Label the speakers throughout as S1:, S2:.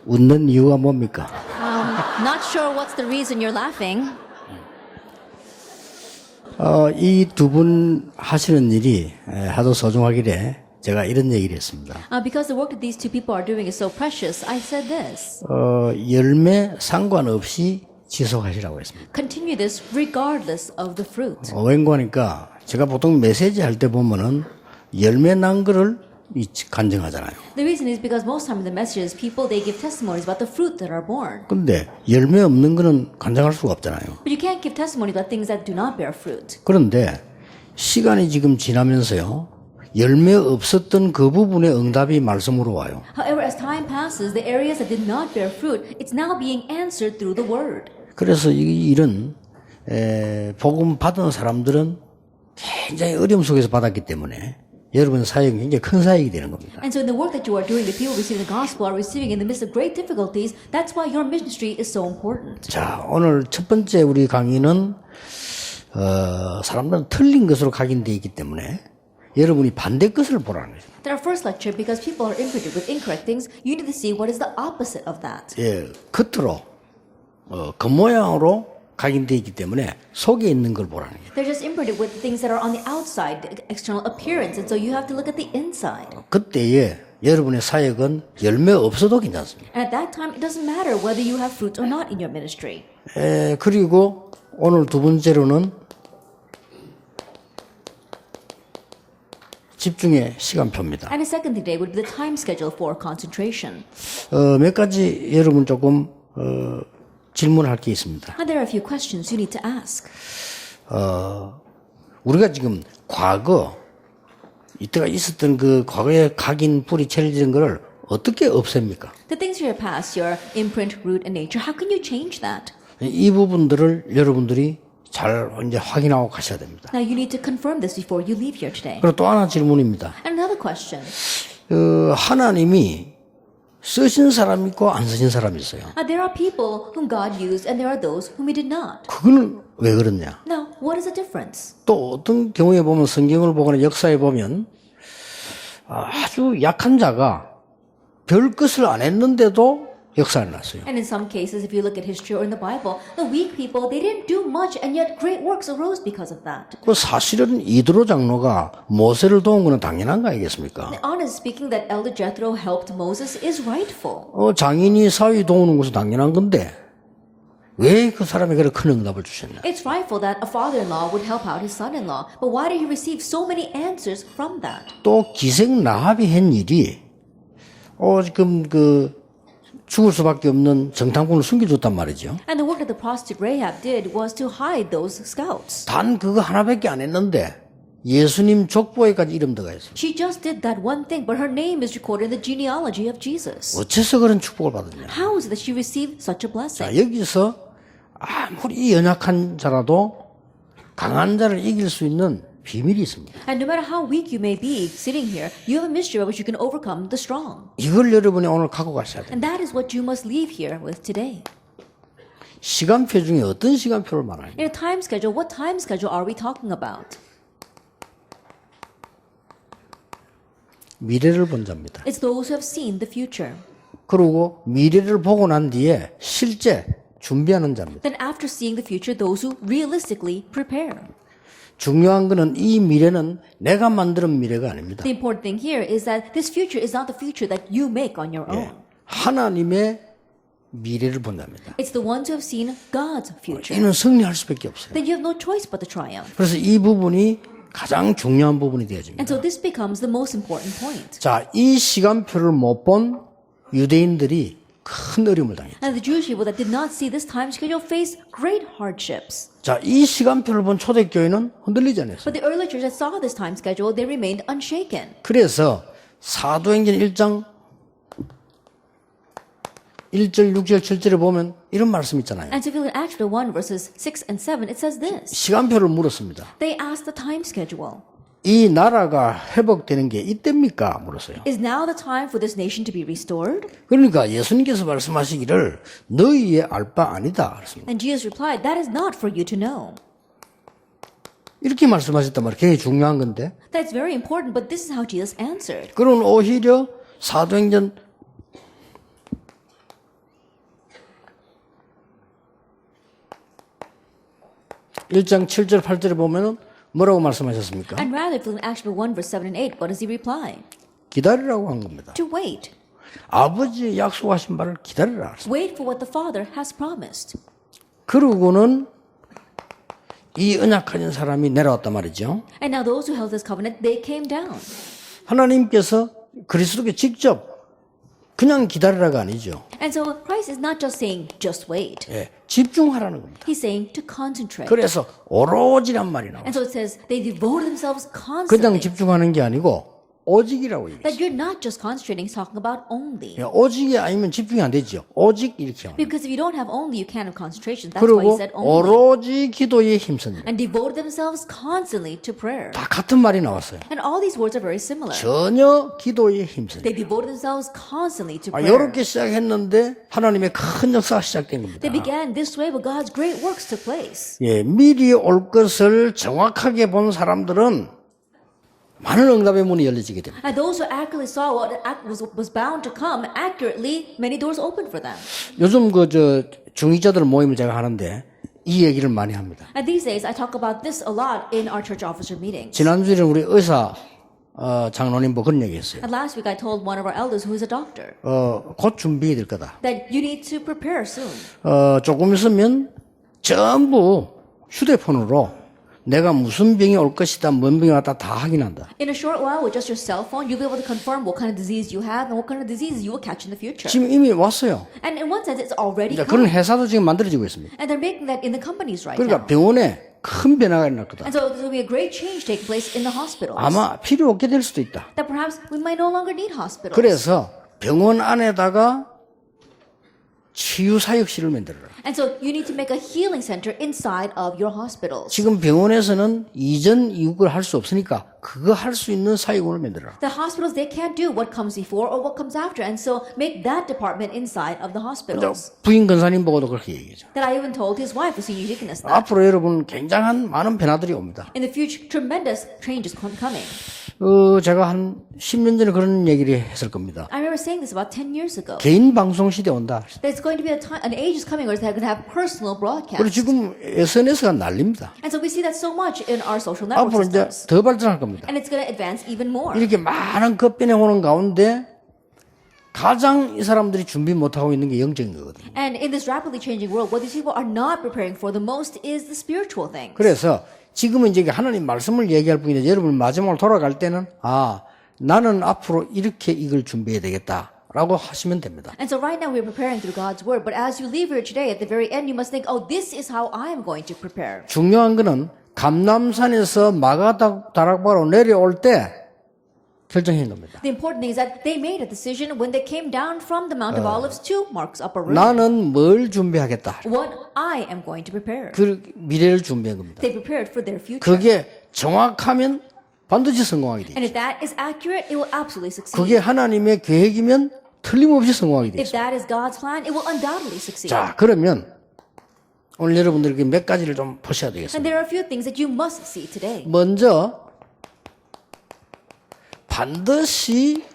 S1: 웃는 이유가 뭡니까?
S2: Not sure what's the reason you're laughing.
S1: 이 두 분 하시는 일이 하도 소중하길래 제가 이런 얘기를 했습니다.
S2: Because the work that these two people are doing is so precious, I said this.
S1: 열매 상관없이 지속하시라고 했습니다.
S2: Continue this regardless of the fruit.
S1: 왠고하니까 제가 보통 메시지 할 때 보면은 열매 난 거를 간증하잖아요.
S2: The reason is because most time in the messages, people, they give testimonies about the fruit that are born.
S1: 근데 열매 없는 거는 간증할 수가 없잖아요.
S2: But you can't give testimony about things that do not bear fruit.
S1: 그런데 시간이 지금 지나면서요. 열매 없었던 그 부분의 응답이 말씀으로 와요.
S2: However, as time passes, the areas that did not bear fruit, it's now being answered through the word.
S1: 그래서 이런 복음 받은 사람들은 굉장히 어려움 속에서 받았기 때문에 여러분 사역이 굉장히 큰 사역이 되는 겁니다.
S2: And so in the work that you are doing, the people receiving the gospel are receiving in the midst of great difficulties. That's why your ministry is so important.
S1: 자, 오늘 첫 번째 우리 강의는 사람들은 틀린 것으로 각인되어 있기 때문에 여러분이 반대 것을 보라는 거죠.
S2: In our first lecture, because people are imprinted with incorrect things, you need to see what is the opposite of that.
S1: 예, 겉으로 겉모양으로 각인되어 있기 때문에 속에 있는 걸 보라는 거예요.
S2: They're just imprinted with things that are on the outside, the external appearance, and so you have to look at the inside.
S1: 그때에 여러분의 사역은 열매 없어도 괜찮습니다.
S2: And at that time, it doesn't matter whether you have fruit or not in your ministry.
S1: 그리고 오늘 두 번째로는 집중의 시간표입니다.
S2: And the second thing today would be the time schedule for concentration.
S1: 몇 가지 여러분 조금 질문할 게 있습니다.
S2: And there are a few questions you need to ask.
S1: 우리가 지금 과거 이때가 있었던 그 과거의 각인 뿌리 체질인 거를 어떻게 없앱니까?
S2: The things in your past, your imprint, root, and nature, how can you change that?
S1: 이 부분들을 여러분들이 잘 이제 확인하고 가셔야 됩니다.
S2: Now you need to confirm this before you leave here today.
S1: 그리고 또 하나 질문입니다.
S2: And another question.
S1: 하나님이 쓰신 사람이 있고 안 쓰신 사람이 있어요.
S2: There are people whom God used and there are those whom He did not.
S1: 그거는 왜 그렇냐?
S2: Now, what is the difference?
S1: 또 어떤 경우에 보면 성경을 보거나 역사에 보면 아주 약한 자가 별 것을 안 했는데도 역사를 났어요.
S2: And in some cases, if you look at history or in the Bible, the weak people, they didn't do much and yet great works arose because of that.
S1: 그 사실은 이드로 장로가 모세를 도운 것은 당연한 거 아니겠습니까?
S2: Honestly speaking, that Elder Jethro helped Moses is rightful.
S1: 장인이 사위 도우는 것은 당연한 건데 왜 그 사람이 그렇게 큰 응답을 주셨냐?
S2: It's rightful that a father-in-law would help out his son-in-law, but why did he receive so many answers from that?
S1: 또 기생 라합이 한 일이 지금 죽을 수밖에 없는 정탐꾼을 숨겨줬단 말이죠.
S2: And the work that the prostitute Rahab did was to hide those scouts.
S1: 단 그거 하나밖에 안 했는데 예수님 족보에까지 이름 들어가 있어요.
S2: She just did that one thing, but her name is recorded in the genealogy of Jesus.
S1: 어째서 그런 축복을 받았냐?
S2: How is it that she received such a
S1: 자,
S2: blessing?
S1: 여기서 아무리 연약한 자라도 강한 자를 이길 수 있는 비밀이 있습니다.
S2: And no matter how weak you may be sitting here, you have a mystery by which you can overcome the strong.
S1: 이걸 여러분이 오늘 갖고 가셔야 돼요.
S2: And that is what you must leave here with today.
S1: 시간표 중에 어떤 시간표를 말하냐?
S2: In a time schedule, what time schedule are we talking about?
S1: 미래를 본 자입니다.
S2: It's those who have seen the future.
S1: 그리고 미래를 보고 난 뒤에 실제 준비하는 자입니다.
S2: Then after seeing the future, those who realistically prepare.
S1: 중요한 거는 이 미래는 내가 만드는 미래가 아닙니다.
S2: The important thing here is that this future is not the future that you make on your own.
S1: 하나님의 미래를 본답니다.
S2: It's the ones who have seen God's future.
S1: 이는 승리할 수밖에 없어요.
S2: Then you have no choice but to triumph.
S1: 그래서 이 부분이 가장 중요한 부분이 되어집니다.
S2: And so this becomes the most important point.
S1: 자, 이 시간표를 못 본 유대인들이 큰 어려움을 당했죠.
S2: And the Jewish people that did not see this time schedule faced great hardships.
S1: 자, 이 시간표를 본 초대교회는 흔들리지 않았어요.
S2: But the early church that saw this time schedule, they remained unshaken.
S1: 그래서 사도행전 1장 1절, 6절, 7절에 보면 이런 말씀 있잖아요.
S2: And so if you look at Acts 1 verses 6 and 7, it says this.
S1: 시간표를 물었습니다.
S2: They asked the time schedule.
S1: 이 나라가 회복되는 게 이때입니까? 물었어요.
S2: Is now the time for this nation to be restored?
S1: 그러니까 예수님께서 말씀하시기를 너희의 알 바 아니다. 그랬습니다.
S2: And Jesus replied, that is not for you to know.
S1: 이렇게 말씀하셨단 말이에요. 굉장히 중요한 건데.
S2: That's very important, but this is how Jesus answered.
S1: 그런 오히려 사도행전 1장 7절 8절에 보면은 뭐라고 말씀하셨습니까?
S2: And rather, if we look in Acts 1, verse 7 and 8, what does he reply?
S1: 기다리라고 한 겁니다.
S2: To wait.
S1: 아버지의 약속하신 바를 기다리라.
S2: Wait for what the Father has promised.
S1: 그러고는 이 언약한 사람이 내려왔단 말이죠.
S2: And now those who held this covenant, they came down.
S1: 하나님께서 그리스도께 직접 그냥 기다리라가 아니죠.
S2: And so Christ is not just saying, just wait.
S1: 예, 집중하라는 겁니다.
S2: He's saying to concentrate.
S1: 그래서 오로지란 말이 나와요.
S2: And so it says they devoted themselves
S1: 그냥
S2: constantly.
S1: 집중하는 게 아니고 오직이라고 얘기해요.
S2: That you're not just concentrating, it's talking about only.
S1: 예, 오직이 아니면 집중이 안 되죠. 오직 이렇게 하는.
S2: Because if you don't have only, you can't have concentration. That's why he
S1: 그리고
S2: said only.
S1: 오로지 기도에 힘씁니다.
S2: And devoted themselves constantly to prayer.
S1: 다 같은 말이 나왔어요.
S2: And all these words are very similar.
S1: 전혀 기도에 힘씁니다.
S2: They devoted themselves constantly to prayer.
S1: 이렇게 시작했는데 하나님의 큰 역사가 시작된 겁니다.
S2: They began this way, but God's great works took place.
S1: 예, 미리 올 것을 정확하게 본 사람들은 많은 응답의 문이 열려지게 됩니다.
S2: And those who accurately saw what was bound to come accurately, many doors opened for them.
S1: 요즘 중위자들 모임을 제가 하는데 이 얘기를 많이 합니다.
S2: And these days, I talk about this a lot in our church officer meetings.
S1: 지난주에 우리 의사 장로님 뭐 그런 얘기했어요.
S2: And last week, I told one of our elders who is a doctor
S1: 곧 준비해야 될 거다.
S2: that you need to prepare soon.
S1: 조금 있으면 전부 휴대폰으로 내가 무슨 병이 올 것이다, 뭔 병이 왔다 다 확인한다.
S2: In a short while, with just your cell phone, you'll be able to confirm what kind of disease you have and what kind of diseases you will catch in the future.
S1: 지금 이미 왔어요.
S2: And in one sense, it's already
S1: 이제 그런
S2: come.
S1: 회사도 지금 만들어지고 있습니다.
S2: And they're making that in the companies right
S1: 그러니까
S2: now.
S1: 병원에 큰 변화가 일어날 거다.
S2: And so there's going to be a great change taking place in the hospitals.
S1: 아마 필요 없게 될 수도 있다.
S2: That perhaps we might no longer need hospitals.
S1: 그래서 병원 안에다가 치유 사역실을 만들어라.
S2: And so you need to make a healing center inside of your hospitals.
S1: 지금 병원에서는 이전 이후를 할 수 없으니까 그거 할 수 있는 사역원을 만들어라.
S2: The hospitals, they can't do what comes before or what comes after. And so make that department inside of the hospitals.
S1: 부인 권사님 보고도 그렇게 얘기하죠.
S2: That I even told his wife, the senior deaconess, that.
S1: 앞으로 여러분 굉장한 많은 변화들이 옵니다.
S2: In the future, tremendous changes coming.
S1: 제가 한 10년 전에 그런 얘기를 했을 겁니다.
S2: I remember saying this about 10 years ago.
S1: 개인 방송 시대 온다.
S2: There's going to be an age is coming where they're going to have personal
S1: 그리고
S2: broadcasts.
S1: 지금 SNS가 난립니다.
S2: And so we see that so much in our social network
S1: 앞으로 이제
S2: systems.
S1: 더 발전할 겁니다.
S2: And it's going to advance even more.
S1: 이렇게 많은 급변해 오는 가운데 가장 이 사람들이 준비 못하고 있는 게 영적인 거거든요.
S2: And in this rapidly changing world, what these people are not preparing for the most is the spiritual things.
S1: 그래서 지금은 이제 하나님 말씀을 얘기할 뿐인데 여러분 마지막으로 돌아갈 때는 나는 앞으로 이렇게 이걸 준비해야 되겠다라고 하시면 됩니다.
S2: And so right now we're preparing through God's word, but as you leave here today, at the very end, you must think, oh, this is how I am going to prepare.
S1: 중요한 거는 감람산에서 마가다락바로 내려올 때 결정한 겁니다.
S2: The important thing is that they made a decision when they came down from the Mount of Olives to Mark's upper room.
S1: 나는 뭘 준비하겠다.
S2: What I am going to prepare.
S1: 그 미래를 준비한 겁니다.
S2: They prepared for their future.
S1: 그게 정확하면 반드시 성공하게 돼요.
S2: And if that is accurate, it will absolutely succeed.
S1: 그게 하나님의 계획이면 틀림없이 성공하게 돼요.
S2: If that is God's plan, it will undoubtedly succeed.
S1: 자, 그러면 오늘 여러분들에게 몇 가지를 좀 보셔야
S2: And
S1: 되겠습니다.
S2: there are a few things that you must see today.
S1: 먼저 반드시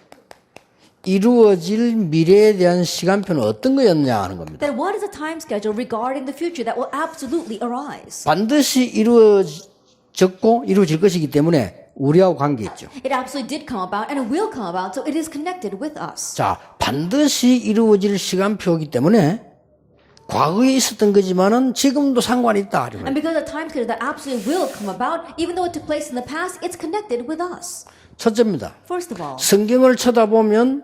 S1: 이루어질 미래에 대한 시간표는 어떤 거였냐 하는 겁니다.
S2: Then what is the time schedule regarding the future that will absolutely arise?
S1: 반드시 이루어졌고 이루어질 것이기 때문에 우리하고 관계 있죠.
S2: It absolutely did come about and it will come about, so it is connected with us.
S1: 자, 반드시 이루어질 시간표이기 때문에 과거에 있었던 거지만은 지금도 상관이 있다.
S2: And because the time schedule that absolutely will come about, even though it took place in the past, it's connected with us.
S1: 첫째입니다.
S2: First of all,
S1: 성경을 쳐다보면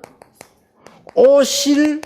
S1: 오실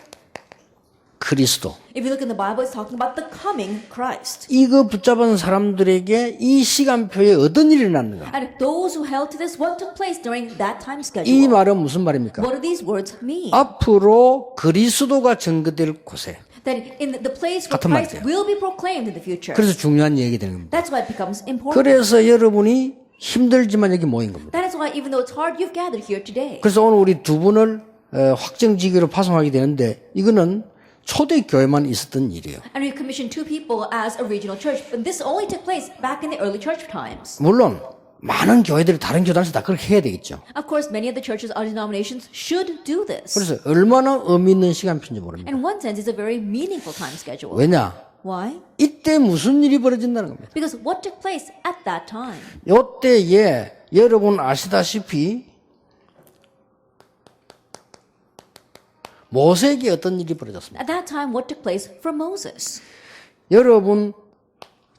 S1: 그리스도.
S2: if you look in the Bible, it's talking about the coming Christ.
S1: 이거 붙잡은 사람들에게 이 시간표에 어떤 일이 일어났는가?
S2: And those who held to this, what took place during that time
S1: 이
S2: schedule?
S1: 말은 무슨 말입니까?
S2: What do these words mean?
S1: 앞으로 그리스도가 증거될 곳에.
S2: That in the place where
S1: 같은
S2: Christ
S1: 말이에요.
S2: will be proclaimed in the future.
S1: 그래서 중요한 얘기 되는 겁니다.
S2: That's why it becomes important.
S1: 그래서 여러분이 힘들지만 여기 모인 겁니다.
S2: That is why even though it's hard, you've gathered here today.
S1: 그래서 오늘 우리 두 분을 확정지기로 파송하게 되는데 이거는 초대교회만 있었던 일이에요.
S2: And we commissioned 2 people as a regional church, but this only took place back in the early church times.
S1: 물론 많은 교회들이 다른 교단에서 다 그렇게 해야 되겠죠.
S2: Of course, many of the churches, other denominations, should do this.
S1: 그래서 얼마나 의미 있는 시간표인지 모릅니다.
S2: In one sense, it's a very meaningful time schedule.
S1: 왜냐?
S2: Why?
S1: 이때 무슨 일이 벌어진다는 겁니다.
S2: Because what took place at that time?
S1: 이때에 여러분 아시다시피 모세에게 어떤 일이 벌어졌습니까?
S2: At that time, what took place for Moses?
S1: 여러분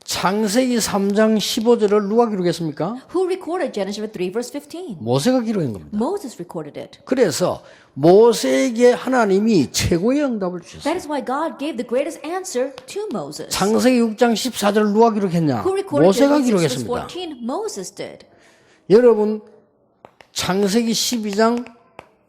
S1: 창세기 3장 15절을 누가 기록했습니까?
S2: Who recorded Genesis 3 verse 15?
S1: 모세가 기록한 겁니다.
S2: Moses recorded it.
S1: 그래서 모세에게 하나님이 최고의 응답을 주셨어요.
S2: That is why God gave the greatest answer to Moses.
S1: 창세기 6장 14절을 누가 기록했냐?
S2: Who recorded
S1: 모세가
S2: Genesis 6 verse
S1: 기록했습니다.
S2: 14? Moses did.
S1: 여러분 창세기 12장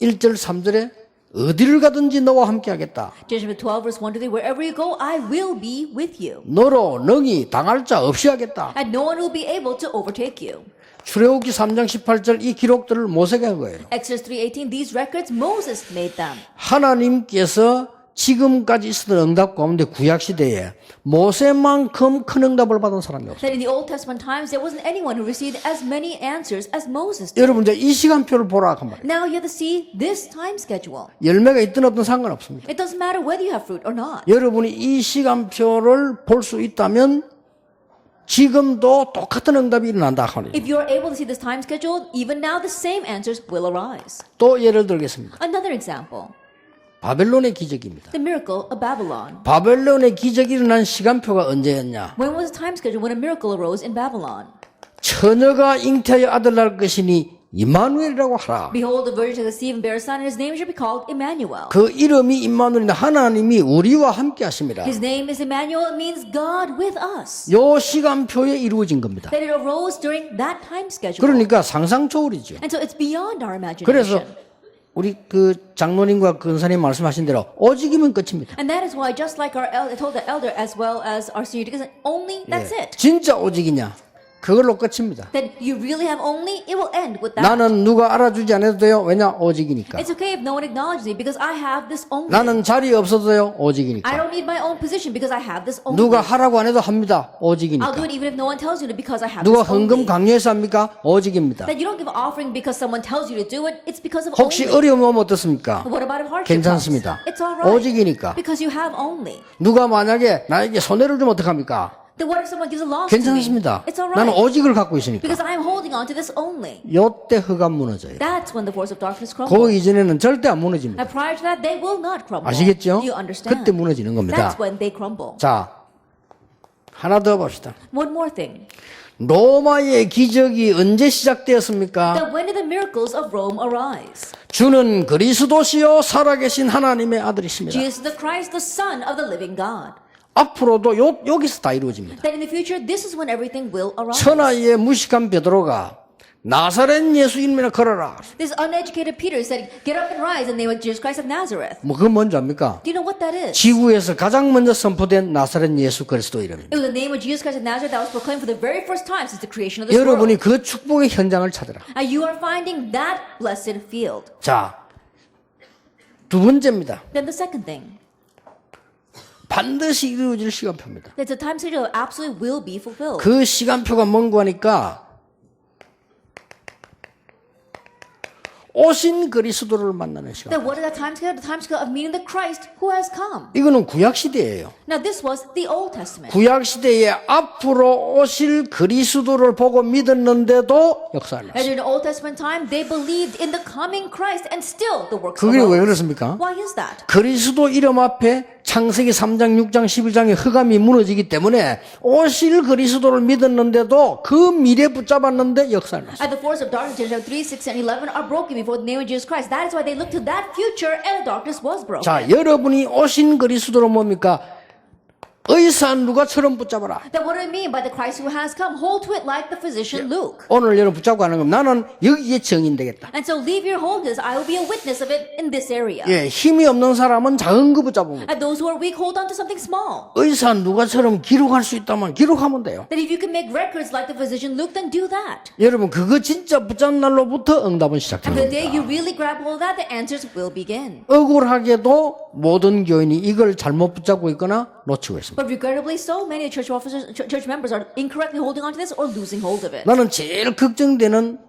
S1: 1절 3절에 어디를 가든지 너와 함께 하겠다.
S2: Genesis 12 verse 1 to 3, wherever you go, I will be with you.
S1: 너로 능히 당할 자 없이 하겠다.
S2: And no one will be able to overtake you.
S1: 출애굽기 3장 18절 이 기록들을 모세가 한 거예요.
S2: Exodus 3:18, these records Moses made them.
S1: 하나님께서 지금까지 있었던 응답 가운데 구약시대에 모세만큼 큰 응답을 받은 사람이 없어요.
S2: That in the Old Testament times there wasn't anyone who received as many answers as Moses did.
S1: 여러분 이제 이 시간표를 보라 한 말이에요.
S2: Now you have to see this time schedule.
S1: 열매가 있든 없든 상관없습니다.
S2: It doesn't matter whether you have fruit or not.
S1: 여러분이 이 시간표를 볼 수 있다면 지금도 똑같은 응답이 일어난다 하니.
S2: If you are able to see this time schedule, even now the same answers will arise.
S1: 또 예를 들겠습니다.
S2: Another example,
S1: 바벨론의 기적입니다.
S2: the miracle of Babylon.
S1: 바벨론의 기적이 일어난 시간표가 언제였냐?
S2: When was the time schedule when a miracle arose in Babylon?
S1: 처녀가 잉태하여 아들 낳을 것이니 임마누엘이라고 하라.
S2: Behold, the virgin shall conceive and bear a son, and his name shall be called Emmanuel.
S1: 그 이름이 임마누엘인데 하나님이 우리와 함께 하십니다.
S2: His name is Emmanuel. It means God with us.
S1: 요 시간표에 이루어진 겁니다.
S2: That it arose during that time schedule.
S1: 그러니까 상상 초월이죠.
S2: And so it's beyond our
S1: 그래서
S2: imagination.
S1: 우리 그 장로님과 근사님 말씀하신 대로 오직이면 끝입니다.
S2: And that is why, just like our elder, told the elder as well as our senior deacons, only that's it.
S1: 진짜 오직이냐? 그걸로 끝입니다.
S2: That you really have only, it will end with that.
S1: 나는 누가 알아주지 않아도 돼요. 왜냐? 오직이니까.
S2: It's okay if no one acknowledges me because I have this only.
S1: 나는 자리 없어도 돼요.
S2: I
S1: 오직이니까.
S2: don't need my own position because I have this only.
S1: 누가 하라고 안 해도 합니다.
S2: I'll do
S1: 오직이니까.
S2: it even if no one tells you to because I have
S1: 누가
S2: this
S1: 헌금
S2: only.
S1: 강요해서 합니까? 오직입니다.
S2: That you don't give an offering because someone tells you to do it. It's because of
S1: 혹시
S2: only.
S1: 어려움 오면 어떻습니까?
S2: What about if hardship
S1: 괜찮습니다.
S2: comes? It's all right.
S1: 오직이니까.
S2: Because you have only.
S1: 누가 만약에 나에게 손해를 주면 어떡합니까?
S2: Then what if someone gives a loss to me?
S1: 괜찮습니다.
S2: It's all
S1: 나는
S2: right.
S1: 오직을 갖고 있으니까.
S2: Because I'm holding on to this only.
S1: 요때 흑암 무너져요.
S2: That's when the force of darkness crumbles.
S1: 그 이전에는 절대 안 무너집니다.
S2: And prior to that, they will not crumble.
S1: 아시겠죠?
S2: You understand?
S1: 그때 무너지는 겁니다.
S2: That's when they crumble.
S1: 자, 하나 더 봅시다.
S2: One more thing.
S1: 로마의 기적이 언제 시작되었습니까?
S2: That when did the miracles of Rome arise?
S1: 주는 그리스도시요 살아계신 하나님의 아들이십니다.
S2: Jesus the Christ, the Son of the living God.
S1: 앞으로도 여기서 다 이루어집니다.
S2: That in the future, this is when everything will arise.
S1: 천하의 무식한 베드로가 나사렛 예수 이름이나 걸어라.
S2: This uneducated Peter said, get up and rise in the name of Jesus Christ of Nazareth.
S1: 뭐 그건 뭔지 압니까?
S2: Do you know what that is?
S1: 지구에서 가장 먼저 선포된 나사렛 예수 그리스도 이름입니다.
S2: It was the name of Jesus Christ of Nazareth that was proclaimed for the very first time since the creation of this
S1: 여러분이
S2: world.
S1: 그 축복의 현장을 찾으라.
S2: And you are finding that blessed field.
S1: 자, 두 번째입니다.
S2: Then the second thing.
S1: 반드시 이루어질 시간표입니다.
S2: It's a time schedule that absolutely will be fulfilled.
S1: 그 시간표가 뭔고 하니까 오신 그리스도를 만나는 시간.
S2: Then what is that time schedule? The time schedule of meeting the Christ who has come.
S1: 이거는 구약 시대예요.
S2: Now this was the Old Testament.
S1: 구약 시대에 앞으로 오실 그리스도를 보고 믿었는데도 역사를
S2: And
S1: 났어요.
S2: in the Old Testament time, they believed in the coming Christ and still the works
S1: 그게 왜
S2: arose.
S1: 그렇습니까?
S2: Why is that?
S1: 그리스도 이름 앞에 창세기 3장, 6장, 11장의 흑암이 무너지기 때문에 오실 그리스도를 믿었는데도 그 미래 붙잡았는데 역사를 났어요.
S2: And the force of darkness, Genesis 3, 6, and 11 are broken before the name of Jesus Christ. That is why they looked to that future and the darkness was broken.
S1: 자, 여러분이 오신 그리스도로 뭡니까? 의사 누가처럼 붙잡아라.
S2: Then what do I mean by the Christ who has come? Hold to it like the physician Luke.
S1: 오늘 여러분 붙잡고 하는 건 나는 여기에 증인 되겠다.
S2: And so leave your hold to this. I will be a witness of it in this area.
S1: 예, 힘이 없는 사람은 작은 거 붙잡으면
S2: And those who are weak, hold on to something small.
S1: 의사 누가처럼 기록할 수 있다면 기록하면 돼요.
S2: That if you can make records like the physician Luke, then do that.
S1: 여러분 그거 진짜 붙잡는 날로부터 응답은
S2: And
S1: 시작되는
S2: the day
S1: 겁니다.
S2: you really grab hold of that, the answers will begin.
S1: 억울하게도 모든 교인이 이걸 잘못 붙잡고 있거나 놓치고 있습니다.
S2: But regrettably, so many church officers, church members are incorrectly holding on to this or losing hold of it.
S1: 나는 제일 걱정되는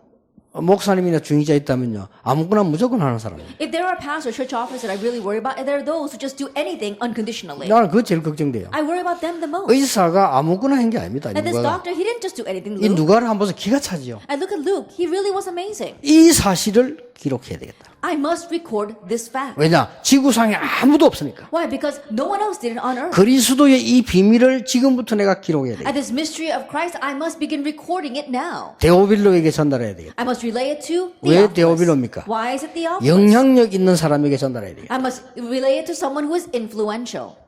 S1: 목사님이나 중위자 있다면요. 아무거나 무조건 하는 사람이에요.
S2: If there are pastors, church officers that I really worry about, and there are those who just do anything unconditionally.
S1: 나는 그거 제일 걱정돼요.
S2: I worry about them the most.
S1: 의사가 아무거나 한 게 아닙니다.
S2: And this
S1: 누가가.
S2: doctor, he didn't just do anything,
S1: 이
S2: Luke.
S1: 누가를 한번 보서 기가 차지요.
S2: And look at Luke. He really was amazing.
S1: 이 사실을 기록해야 되겠다.
S2: I must record this fact.
S1: 왜냐? 지구상에 아무도 없으니까.
S2: Why? Because no one else did it on earth.
S1: 그리스도의 이 비밀을 지금부터 내가 기록해야 되겠다.
S2: And this mystery of Christ, I must begin recording it now.
S1: 데오빌로에게 전달해야 되겠다.
S2: I must relay it to
S1: 왜
S2: Theophilus.
S1: 데오빌로입니까?
S2: Why is it Theophilus?
S1: 영향력 있는 사람에게 전달해야 되겠다.
S2: I must relay it to someone who is influential.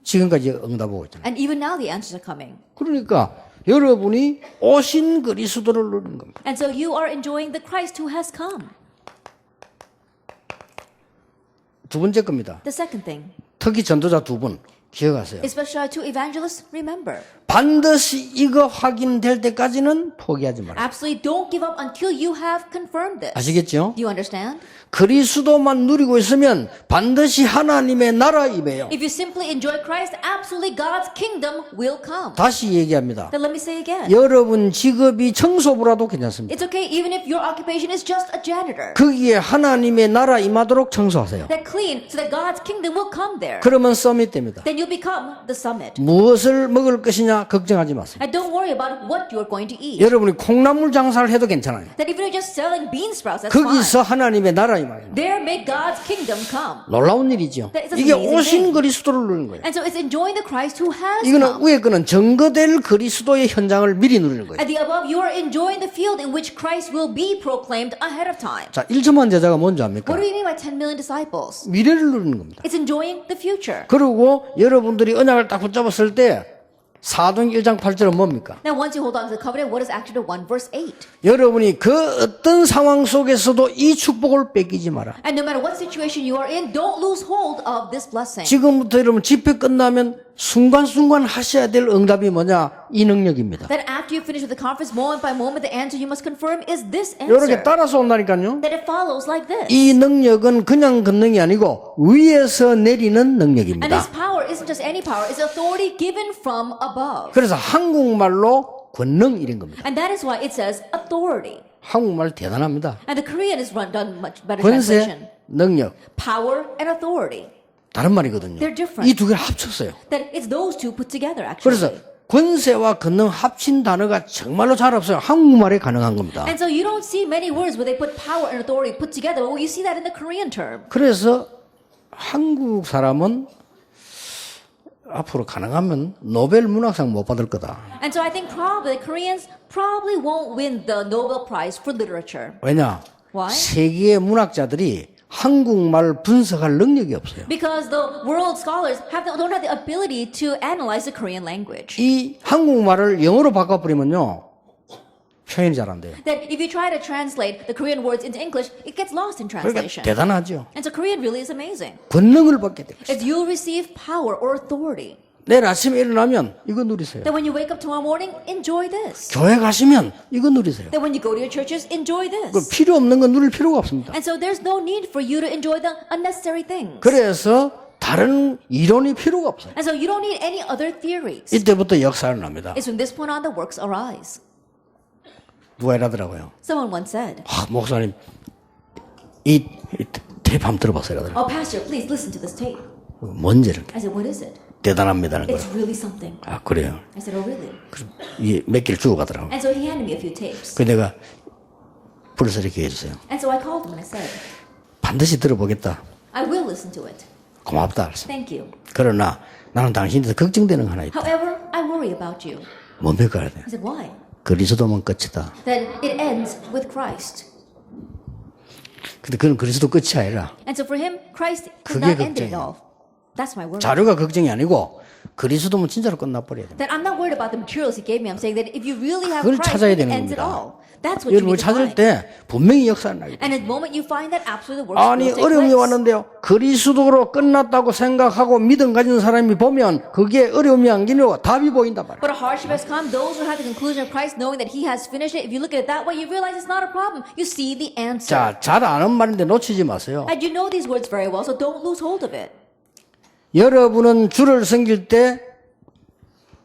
S1: 지금까지 응답 오고 있잖아요.
S2: And even now the answers are coming.
S1: 그러니까 여러분이 오신 그리스도를 누리는 겁니다.
S2: And so you are enjoying the Christ who has come.
S1: 두 번째 겁니다.
S2: The second thing,
S1: 특히 전도자 두 분 기억하세요.
S2: especially to evangelists, remember,
S1: 반드시 이거 확인될 때까지는 포기하지 말아요.
S2: absolutely don't give up until you have confirmed this.
S1: 아시겠죠?
S2: Do you understand?
S1: 그리스도만 누리고 있으면 반드시 하나님의 나라 임해요.
S2: If you simply enjoy Christ, absolutely God's kingdom will come.
S1: 다시 얘기합니다.
S2: Then let me say again.
S1: 여러분 직업이 청소부라도 괜찮습니다.
S2: It's okay even if your occupation is just a janitor.
S1: 거기에 하나님의 나라 임하도록 청소하세요.
S2: That clean so that God's kingdom will come there.
S1: 그러면 서밋 됩니다.
S2: Then you'll become the summit.
S1: 무엇을 먹을 것이냐 걱정하지 마세요.
S2: And don't worry about what you're going to eat.
S1: 여러분이 콩나물 장사를 해도 괜찮아요.
S2: That even if you're just selling bean sprouts, that's fine.
S1: 거기서 하나님의 나라 임하요.
S2: There make God's kingdom come.
S1: 놀라운 일이죠.
S2: That is an
S1: 이게
S2: amazing
S1: 오신
S2: thing.
S1: 그리스도를 누리는 거예요.
S2: And so it's enjoying the Christ who has
S1: 이거는
S2: come.
S1: 위에 거는 증거될 그리스도의 현장을 미리 누리는 거예요.
S2: At the above, you are enjoying the field in which Christ will be proclaimed ahead of time.
S1: 자, 1천만 제자가 뭔지 압니까?
S2: What do you mean by 10 million disciples?
S1: 미래를 누리는 겁니다.
S2: It's enjoying the future.
S1: 그리고 여러분들이 언약을 딱 붙잡았을 때 사도행 1장 8절은 뭡니까?
S2: Now, once you hold on to the covenant, what is Acts 1 verse 8?
S1: 여러분이 그 어떤 상황 속에서도 이 축복을 뺏기지 마라.
S2: And no matter what situation you are in, don't lose hold of this blessing.
S1: 지금부터 여러분 집회 끝나면 순간순간 하셔야 될 응답이 뭐냐? 이 능력입니다.
S2: That after you finish with the conference, moment by moment, the answer you must confirm is this
S1: 이렇게
S2: answer.
S1: 따라서 온다니까요.
S2: That it follows like this.
S1: 이 능력은 그냥 권능이 아니고 위에서 내리는
S2: And
S1: 능력입니다.
S2: this power isn't just any power, it's authority given from above.
S1: 그래서 한국말로 권능 이런 겁니다.
S2: And that is why it says authority.
S1: 한국말 대단합니다.
S2: And the Korean is done much better
S1: 권세,
S2: translation.
S1: 능력
S2: Power and authority.
S1: 다른 말이거든요.
S2: They're different.
S1: 이 두 개를 합쳤어요.
S2: That it's those two put together actually.
S1: 그래서 권세와 권능 합친 단어가 정말로 잘 없어요. 한국말에 가능한 겁니다.
S2: And so you don't see many words where they put power and authority put together, but you see that in the Korean term.
S1: 그래서 한국 사람은 앞으로 가능하면 노벨 문학상 못 받을 거다.
S2: And so I think probably the Koreans probably won't win the Nobel Prize for literature.
S1: 왜냐?
S2: Why?
S1: 세계의 문학자들이 한국말 분석할 능력이 없어요.
S2: Because the world scholars don't have the ability to analyze the Korean language.
S1: 이 한국말을 영어로 바꿔버리면요. 표현이 잘 안 돼요.
S2: That if you try to translate the Korean words into English, it gets lost in
S1: 그러니까
S2: translation.
S1: 대단하죠.
S2: And so Korean really is amazing.
S1: 권능을 받게 돼요.
S2: If you receive power or authority,
S1: 내일 아침에 일어나면 이거 누리세요.
S2: that when you wake up tomorrow morning, enjoy this.
S1: 교회 가시면 이거 누리세요.
S2: That when you go to your churches, enjoy
S1: 그
S2: this.
S1: 필요 없는 건 누릴 필요가 없습니다.
S2: And so there's no need for you to enjoy the unnecessary things.
S1: 그래서 다른 이론이 필요가 없어요.
S2: And so you don't need any other theories.
S1: 이때부터 역사를 납니다.
S2: It's from this point on the works arise.
S1: 누가 이러더라고요.
S2: Someone once said,
S1: 목사님 이 테이프 한번 들어봤어요. 이러더라고요.
S2: "Oh, pastor, please listen to this tape."
S1: 뭔지 이렇게
S2: I said, "What is it?"
S1: 대단합니다는
S2: It's
S1: 거예요.
S2: really something.
S1: 아 그래요.
S2: I said, "Oh, really?"
S1: 몇 개를 주고 가더라고요.
S2: And so he handed me a few tapes.
S1: 그래서 내가 불러서 이렇게 해주세요.
S2: And so I called him and I said,
S1: 반드시 들어보겠다.
S2: "I will listen to it.
S1: 고맙다. 그랬어요.
S2: Thank you.
S1: 그러나 나는 당신에 대해서 걱정되는 거 하나 있다.
S2: However, I worry about you."
S1: 뭡니까? 그래야 돼요.
S2: I said, "Why?"
S1: 그리스도만 끝이다.
S2: That it ends with Christ.
S1: 근데 그건 그리스도 끝이 아니라
S2: And so for him, Christ has
S1: 그게
S2: not ended it
S1: 걱정이에요.
S2: all. That's my worry.
S1: 자료가 걱정이 아니고 그리스도면 진짜로 끝나버려야 돼요.
S2: That I'm not worried about the materials he gave me. I'm saying that if you really have
S1: 그걸
S2: Christ,
S1: 찾아야
S2: it
S1: 되는
S2: ends it
S1: 겁니다.
S2: all. That's what you
S1: 여러분
S2: need to
S1: 찾을
S2: find.
S1: 때 분명히 역사가 나겠다.
S2: And at the moment you find that, absolutely the works
S1: 아니
S2: will take
S1: 어려움이
S2: place.
S1: 왔는데요. 그리스도로 끝났다고 생각하고 믿음 가진 사람이 보면 그게 어려움이 아니고 답이 보인단 말이에요.
S2: But a hardship has come. Those who have the conclusion of Christ, knowing that He has finished it, if you look at it that way, you realize it's not a problem. You see the answer.
S1: 자, 잘 아는 말인데 놓치지 마세요.
S2: And you know these words very well, so don't lose hold of it.
S1: 여러분은 주를 섬길 때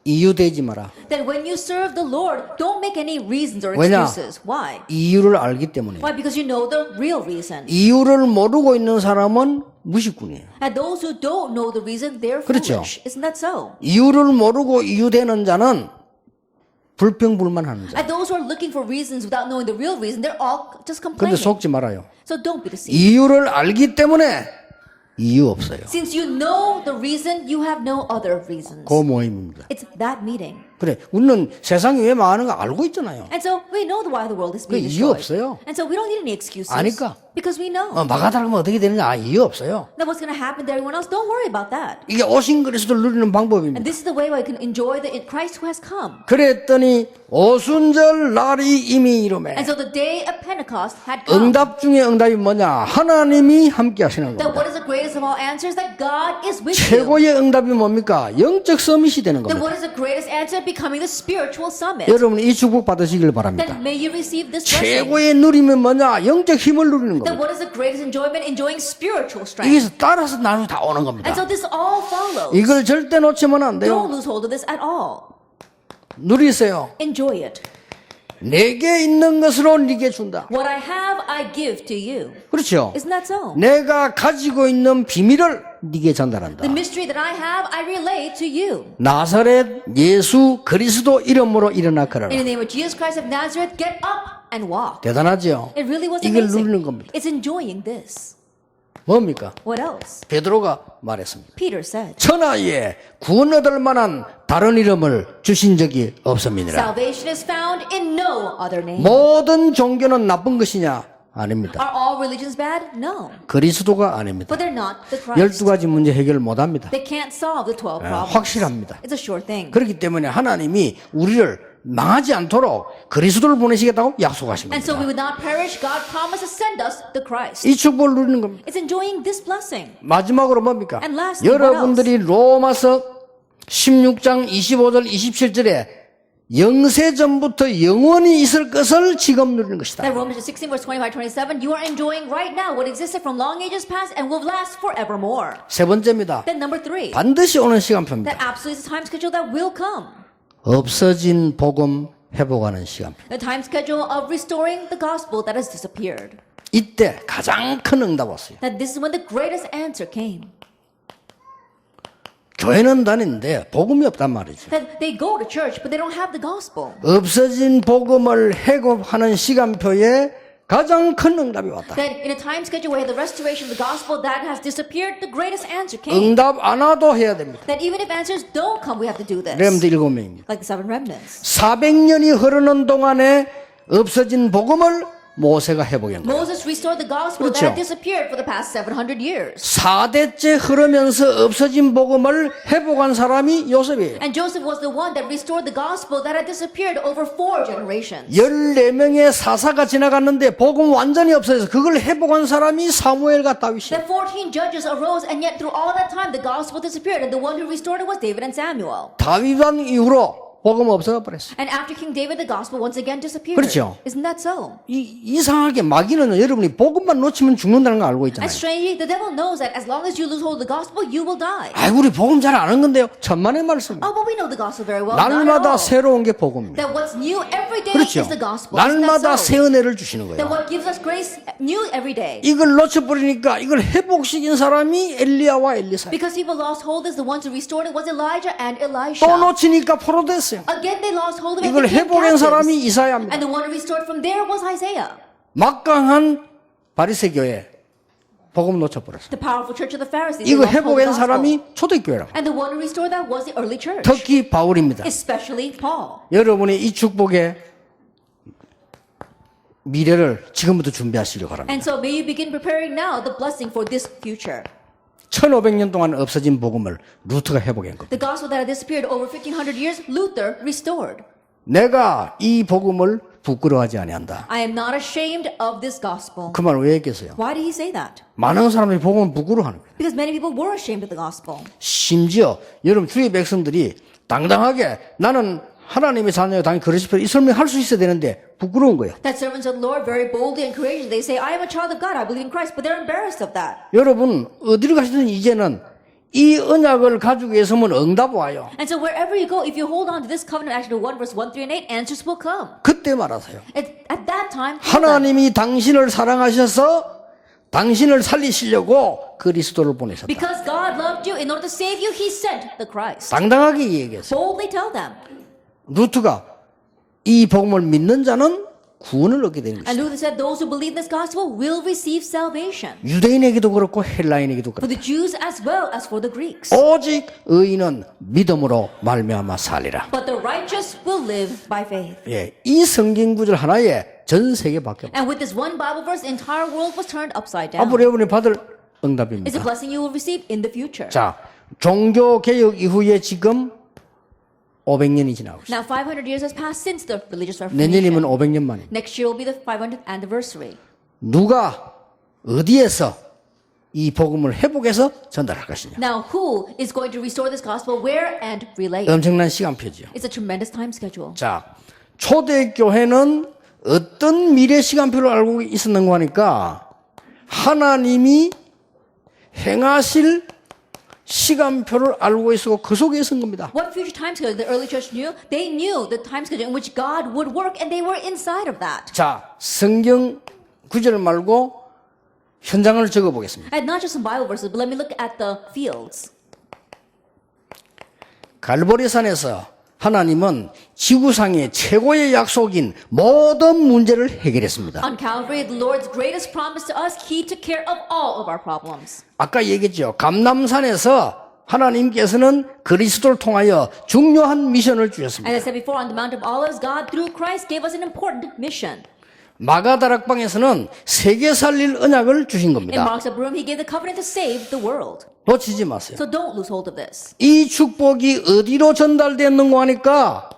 S1: 이유 대지 마라.
S2: That when you serve the Lord, don't make any reasons or
S1: 왜냐?
S2: excuses. Why?
S1: 이유를 알기 때문에.
S2: Why? Because you know the real reason.
S1: 이유를 모르고 있는 사람은 무식꾼이에요.
S2: And those who don't know the reason, they're
S1: 그렇죠.
S2: foolish. Isn't that so?
S1: 이유를 모르고 이유되는 자는 불평불만하는 자.
S2: And those who are looking for reasons without knowing the real reason, they're all just
S1: 근데
S2: complaining.
S1: 속지 말아요.
S2: So don't be deceived.
S1: 이유를 알기 때문에 이유 없어요.
S2: Since you know the reason, you have no other reasons.
S1: 그 모임입니다.
S2: It's that meeting.
S1: 그래, 우리는 세상이 왜 망하는 거 알고 있잖아요.
S2: And so we know why the world is being
S1: 이유
S2: destroyed.
S1: 없어요.
S2: And so we don't need any excuses.
S1: 아니까.
S2: Because we know.
S1: 마가다락은 어떻게 되느냐? 이유 없어요.
S2: That what's going to happen to everyone else, don't worry about that.
S1: 이게 오신 그리스도를 누리는 방법입니다.
S2: And this is the way we can enjoy the Christ who has come.
S1: 그랬더니 오순절 날이 이미 이루매.
S2: And so the day of Pentecost had come.
S1: 응답 중에 응답이 뭐냐? 하나님이 함께 하시는
S2: That what
S1: 겁니다.
S2: is the greatest of all answers? That God is with you.
S1: 최고의 응답이 뭡니까? 영적 서밋이 되는
S2: That
S1: 겁니다.
S2: what is the greatest answer? Becoming the spiritual summit.
S1: 여러분 이 축복 받으시길 바랍니다.
S2: That may you receive this blessing.
S1: 최고의 누림은 뭐냐? 영적 힘을 누리는
S2: That
S1: 겁니다.
S2: what is the greatest enjoyment? Enjoying spiritual strength.
S1: 이게 따라서 나중에 다 오는 겁니다.
S2: And so this all follows.
S1: 이걸 절대 놓치면 안
S2: Don't
S1: 돼요.
S2: lose hold of this at all.
S1: 누리세요.
S2: Enjoy it.
S1: 내게 있는 것으로 네게 준다.
S2: What I have, I give to you.
S1: 그렇죠.
S2: Isn't that so?
S1: 내가 가지고 있는 비밀을 네게 전달한다.
S2: The mystery that I have, I relay to you.
S1: 나사렛 예수 그리스도 이름으로 일어나 걸어라.
S2: In the name of Jesus Christ of Nazareth, get up and walk.
S1: 대단하죠.
S2: It really was
S1: 이걸
S2: amazing.
S1: 누리는 겁니다.
S2: It's enjoying this.
S1: 뭡니까?
S2: What else?
S1: 베드로가 말했습니다.
S2: Peter said,
S1: 천하에 구원 얻을 만한 다른 이름을 주신 적이 없습니다.
S2: salvation is found in no other name.
S1: 모든 종교는 나쁜 것이냐? 아닙니다.
S2: Are all religions bad? No.
S1: 그리스도가 아닙니다.
S2: But they're not the Christ.
S1: 12가지 문제 해결을 못합니다.
S2: They can't solve the 12 problems.
S1: 확실합니다.
S2: It's a sure thing.
S1: 그렇기 때문에 하나님이 우리를 망하지 않도록 그리스도를 보내시겠다고 약속하신
S2: And so we
S1: 겁니다.
S2: would not perish. God promised to send us the Christ.
S1: 이 축복을 누리는 겁니다.
S2: It's enjoying this blessing.
S1: 마지막으로 뭡니까?
S2: And lastly,
S1: 여러분들이 로마서 16장 25절 27절에 영세전부터 영원히 있을 것을 지금 누리는 것이다.
S2: That Romans 16 verse 25, 27, you are enjoying right now what existed from long ages past and will last forevermore.
S1: 세 번째입니다.
S2: Then number 3,
S1: 반드시 오는 시간표입니다.
S2: that absolutely is a time schedule that will come.
S1: 없어진 복음 회복하는 시간.
S2: The time schedule of restoring the gospel that has disappeared.
S1: 이때 가장 큰 응답 왔어요.
S2: That this is when the greatest answer came.
S1: 교회는 다니는데 복음이 없단 말이죠.
S2: That they go to church, but they don't have the gospel.
S1: 없어진 복음을 회복하는 시간표에 가장 큰 응답이 왔다.
S2: That in a time schedule where the restoration of the gospel that has disappeared, the greatest answer came.
S1: 응답 안 와도 해야 됩니다.
S2: That even if answers don't come, we have to do this.
S1: 렘드 7명입니다.
S2: Like the 7 remnants.
S1: 400년이 흐르는 동안에 없어진 복음을 모세가 회복한 거예요.
S2: Moses restored the gospel
S1: 그렇죠.
S2: that had disappeared for the past 700 years.
S1: 4대째 흐르면서 없어진 복음을 회복한 사람이 요셉이에요.
S2: And Joseph was the one that restored the gospel that had disappeared over 4 generations.
S1: 14명의 사사가 지나갔는데 복음 완전히 없어져서 그걸 회복한 사람이 사무엘과 다윗이에요.
S2: That 14 judges arose, and yet through all that time, the gospel disappeared, and the one who restored it was David and Samuel.
S1: 다윗 왕 이후로 복음 없어져 버렸어요.
S2: And after King David, the gospel once again disappeared.
S1: 그렇죠.
S2: Isn't that so?
S1: 이상하게 마귀는 여러분이 복음만 놓치면 죽는다는 거 알고
S2: And
S1: 있잖아요.
S2: strangely, the devil knows that as long as you lose hold of the gospel, you will die.
S1: 아이 우리 복음 잘 아는 건데요. 천만의 말씀.
S2: Oh, but we know the gospel very well. Not at
S1: 날마다
S2: all.
S1: 새로운 게 복음입니다.
S2: That what's new every day
S1: 그렇죠.
S2: is the gospel. Isn't that
S1: 날마다
S2: so?
S1: 새 은혜를 주시는
S2: That
S1: 거예요.
S2: what gives us grace new every day.
S1: 이걸 놓쳐버리니까 이걸 회복시킨 사람이 엘리야와 엘리사.
S2: Because people lost hold as the ones who restored it was Elijah and
S1: 또
S2: Elisha.
S1: 놓치니까 포로 됐어요.
S2: Again, they lost hold of it.
S1: 이걸
S2: and became
S1: 회복한 사람이
S2: captives.
S1: 이사야입니다.
S2: And the one who restored from there was Isaiah.
S1: 막강한 바리새 교회 복음 놓쳐버렸어요.
S2: The powerful church of the Pharisees. They
S1: 이거
S2: lost hold of the
S1: 회복한
S2: gospel.
S1: 사람이 초대교회라고.
S2: And the one who restored that was the early church.
S1: 특히 바울입니다.
S2: Especially Paul.
S1: 여러분의 이 축복의 미래를 지금부터 준비하시기 바랍니다.
S2: And so may you begin preparing now the blessing for this future.
S1: 1500년 동안 없어진 복음을 루터가 회복한 겁니다.
S2: The gospel that had disappeared over 1500 years, Luther restored.
S1: 내가 이 복음을 부끄러워하지 아니한다.
S2: I am not ashamed of this gospel.
S1: 그 말을 왜 했겠어요?
S2: Why did he say that?
S1: 많은 사람들이 복음을 부끄러워하는 거예요.
S2: Because many people were ashamed of the gospel.
S1: 심지어 여러분 주의 백성들이 당당하게 나는 하나님의 자녀요 당연히 그러시죠. 이 설명할 수 있어야 되는데 부끄러운 거예요.
S2: That servants of the Lord very boldly and courageously they say, I am a child of God, I believe in Christ, but they're embarrassed of that.
S1: 여러분 어디를 가시든 이제는 이 언약을 가지고 있으면 응답 와요.
S2: And so wherever you go, if you hold on to this covenant, Acts 1 verse 1, 3, and 8, answers will come.
S1: 그때 말하세요.
S2: At that time,
S1: 하나님이 당신을 사랑하셔서 당신을 살리시려고 그리스도를 보내셨다.
S2: because God loved you, in order to save you, He sent the Christ.
S1: 당당하게 얘기했어요.
S2: Boldly tell them.
S1: 루트가 이 복음을 믿는 자는 구원을 얻게 되는
S2: And
S1: 것이다.
S2: Luther said, those who believe this gospel will receive salvation.
S1: 유대인에게도 그렇고 헬라인에게도
S2: For
S1: 그렇고
S2: the Jews as well as for the Greeks.
S1: 오직 의인은 믿음으로 말미암아 살리라.
S2: But the righteous will live by faith.
S1: 예, 이 성경 구절 하나에 전 세계 바뀌어.
S2: And with this one Bible verse, the entire world was turned upside down.
S1: 앞으로 여러분이 받을
S2: It's a
S1: 응답입니다.
S2: blessing you will receive in the future.
S1: 자, 종교 개혁 이후에 지금 500년이 지나고 있어요.
S2: Now 500 years has passed since the religious
S1: 내년이면
S2: reformation.
S1: 500년 만입니다.
S2: Next year will be the 500th anniversary.
S1: 누가 어디에서 이 복음을 회복해서 전달할 것이냐.
S2: Now who is going to restore this gospel, where, and relay it?
S1: 엄청난 시간표죠.
S2: It's a tremendous time schedule.
S1: 자, 초대교회는 어떤 미래 시간표를 알고 있었는가 하니까 하나님이 행하실 시간표를 알고 있었고 그 속에 있었던 겁니다.
S2: What future time schedule the early church knew? They knew the time schedule in which God would work, and they were inside of that.
S1: 자, 성경 구절 말고 현장을 적어 보겠습니다.
S2: And not just some Bible verses, but let me look at the fields.
S1: 갈보리산에서 하나님은 지구상의 최고의 약속인 모든 문제를 해결했습니다.
S2: On Calvary, the Lord's greatest promise to us, He took care of all of our problems.
S1: 아까 얘기했죠. 감람산에서 하나님께서는 그리스도를 통하여 중요한 미션을 주셨습니다.
S2: As I said before, on the Mount of Olives, God, through Christ, gave us an important mission.
S1: 마가다락방에서는 세계 살릴 언약을 주신
S2: In
S1: 겁니다.
S2: Mark's upper room, He gave the covenant to save the world.
S1: 놓치지 마세요.
S2: So don't lose hold of this.
S1: 이 축복이 어디로 전달됐는가 하니까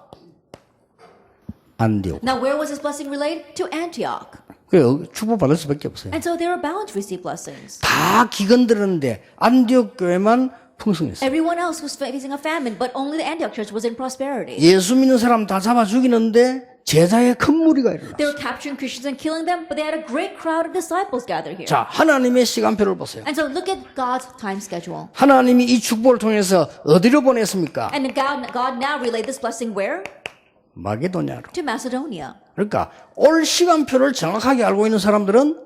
S1: 안디옥.
S2: Now, where was this blessing relayed? To Antioch.
S1: 그 축복 받을 수밖에 없어요.
S2: And so they were bound to receive blessings.
S1: 다 기근 들었는데 안디옥 교회만 풍성했어요.
S2: Everyone else was facing a famine, but only the Antioch church was in prosperity.
S1: 예수 믿는 사람 다 잡아 죽이는데 제자의 큰 무리가 일어나.
S2: They were capturing Christians and killing them, but they had a great crowd of disciples gathered here.
S1: 자, 하나님의 시간표를 보세요.
S2: And so look at God's time schedule.
S1: 하나님이 이 축복을 통해서 어디로 보냈습니까?
S2: And God now relayed this blessing where?
S1: 마게도냐로.
S2: To Macedonia.
S1: 그러니까 올 시간표를 정확하게 알고 있는 사람들은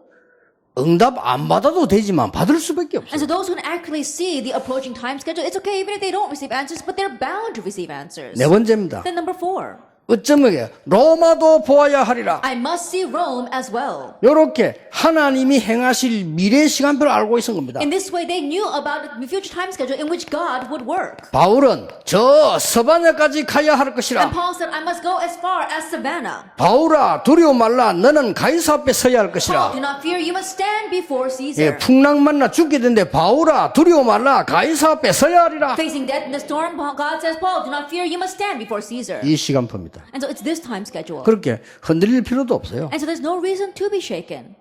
S1: 응답 안 받아도 되지만 받을 수밖에
S2: And so
S1: 없어요.
S2: those who can accurately see the approaching time schedule, it's okay even if they don't receive answers, but they're bound to receive answers.
S1: 네 번째입니다.
S2: Then number 4,
S1: 어쩌면 로마도 보아야 하리라.
S2: I must see Rome as well.
S1: 이렇게 하나님이 행하실 미래 시간표를 알고 있었던 겁니다.
S2: In this way, they knew about the future time schedule in which God would work.
S1: 바울은 저 서바냐까지 가야 할
S2: And
S1: 것이라.
S2: Paul said, I must go as far as Savannah.
S1: 바울아 두려워 말라. 너는 가이사 앞에 서야 할
S2: Paul, do
S1: 것이라.
S2: not fear, you must stand before
S1: 예,
S2: Caesar.
S1: 풍랑 만나 죽게 되는데 바울아 두려워 말라. 가이사 앞에 서야 하리라.
S2: Facing death in the storm, God says, Paul, do not fear, you must stand before Caesar.
S1: 이 시간표입니다.
S2: And so it's this time schedule.
S1: 그렇게 흔들릴 필요도 없어요.
S2: And so there's no reason to be shaken.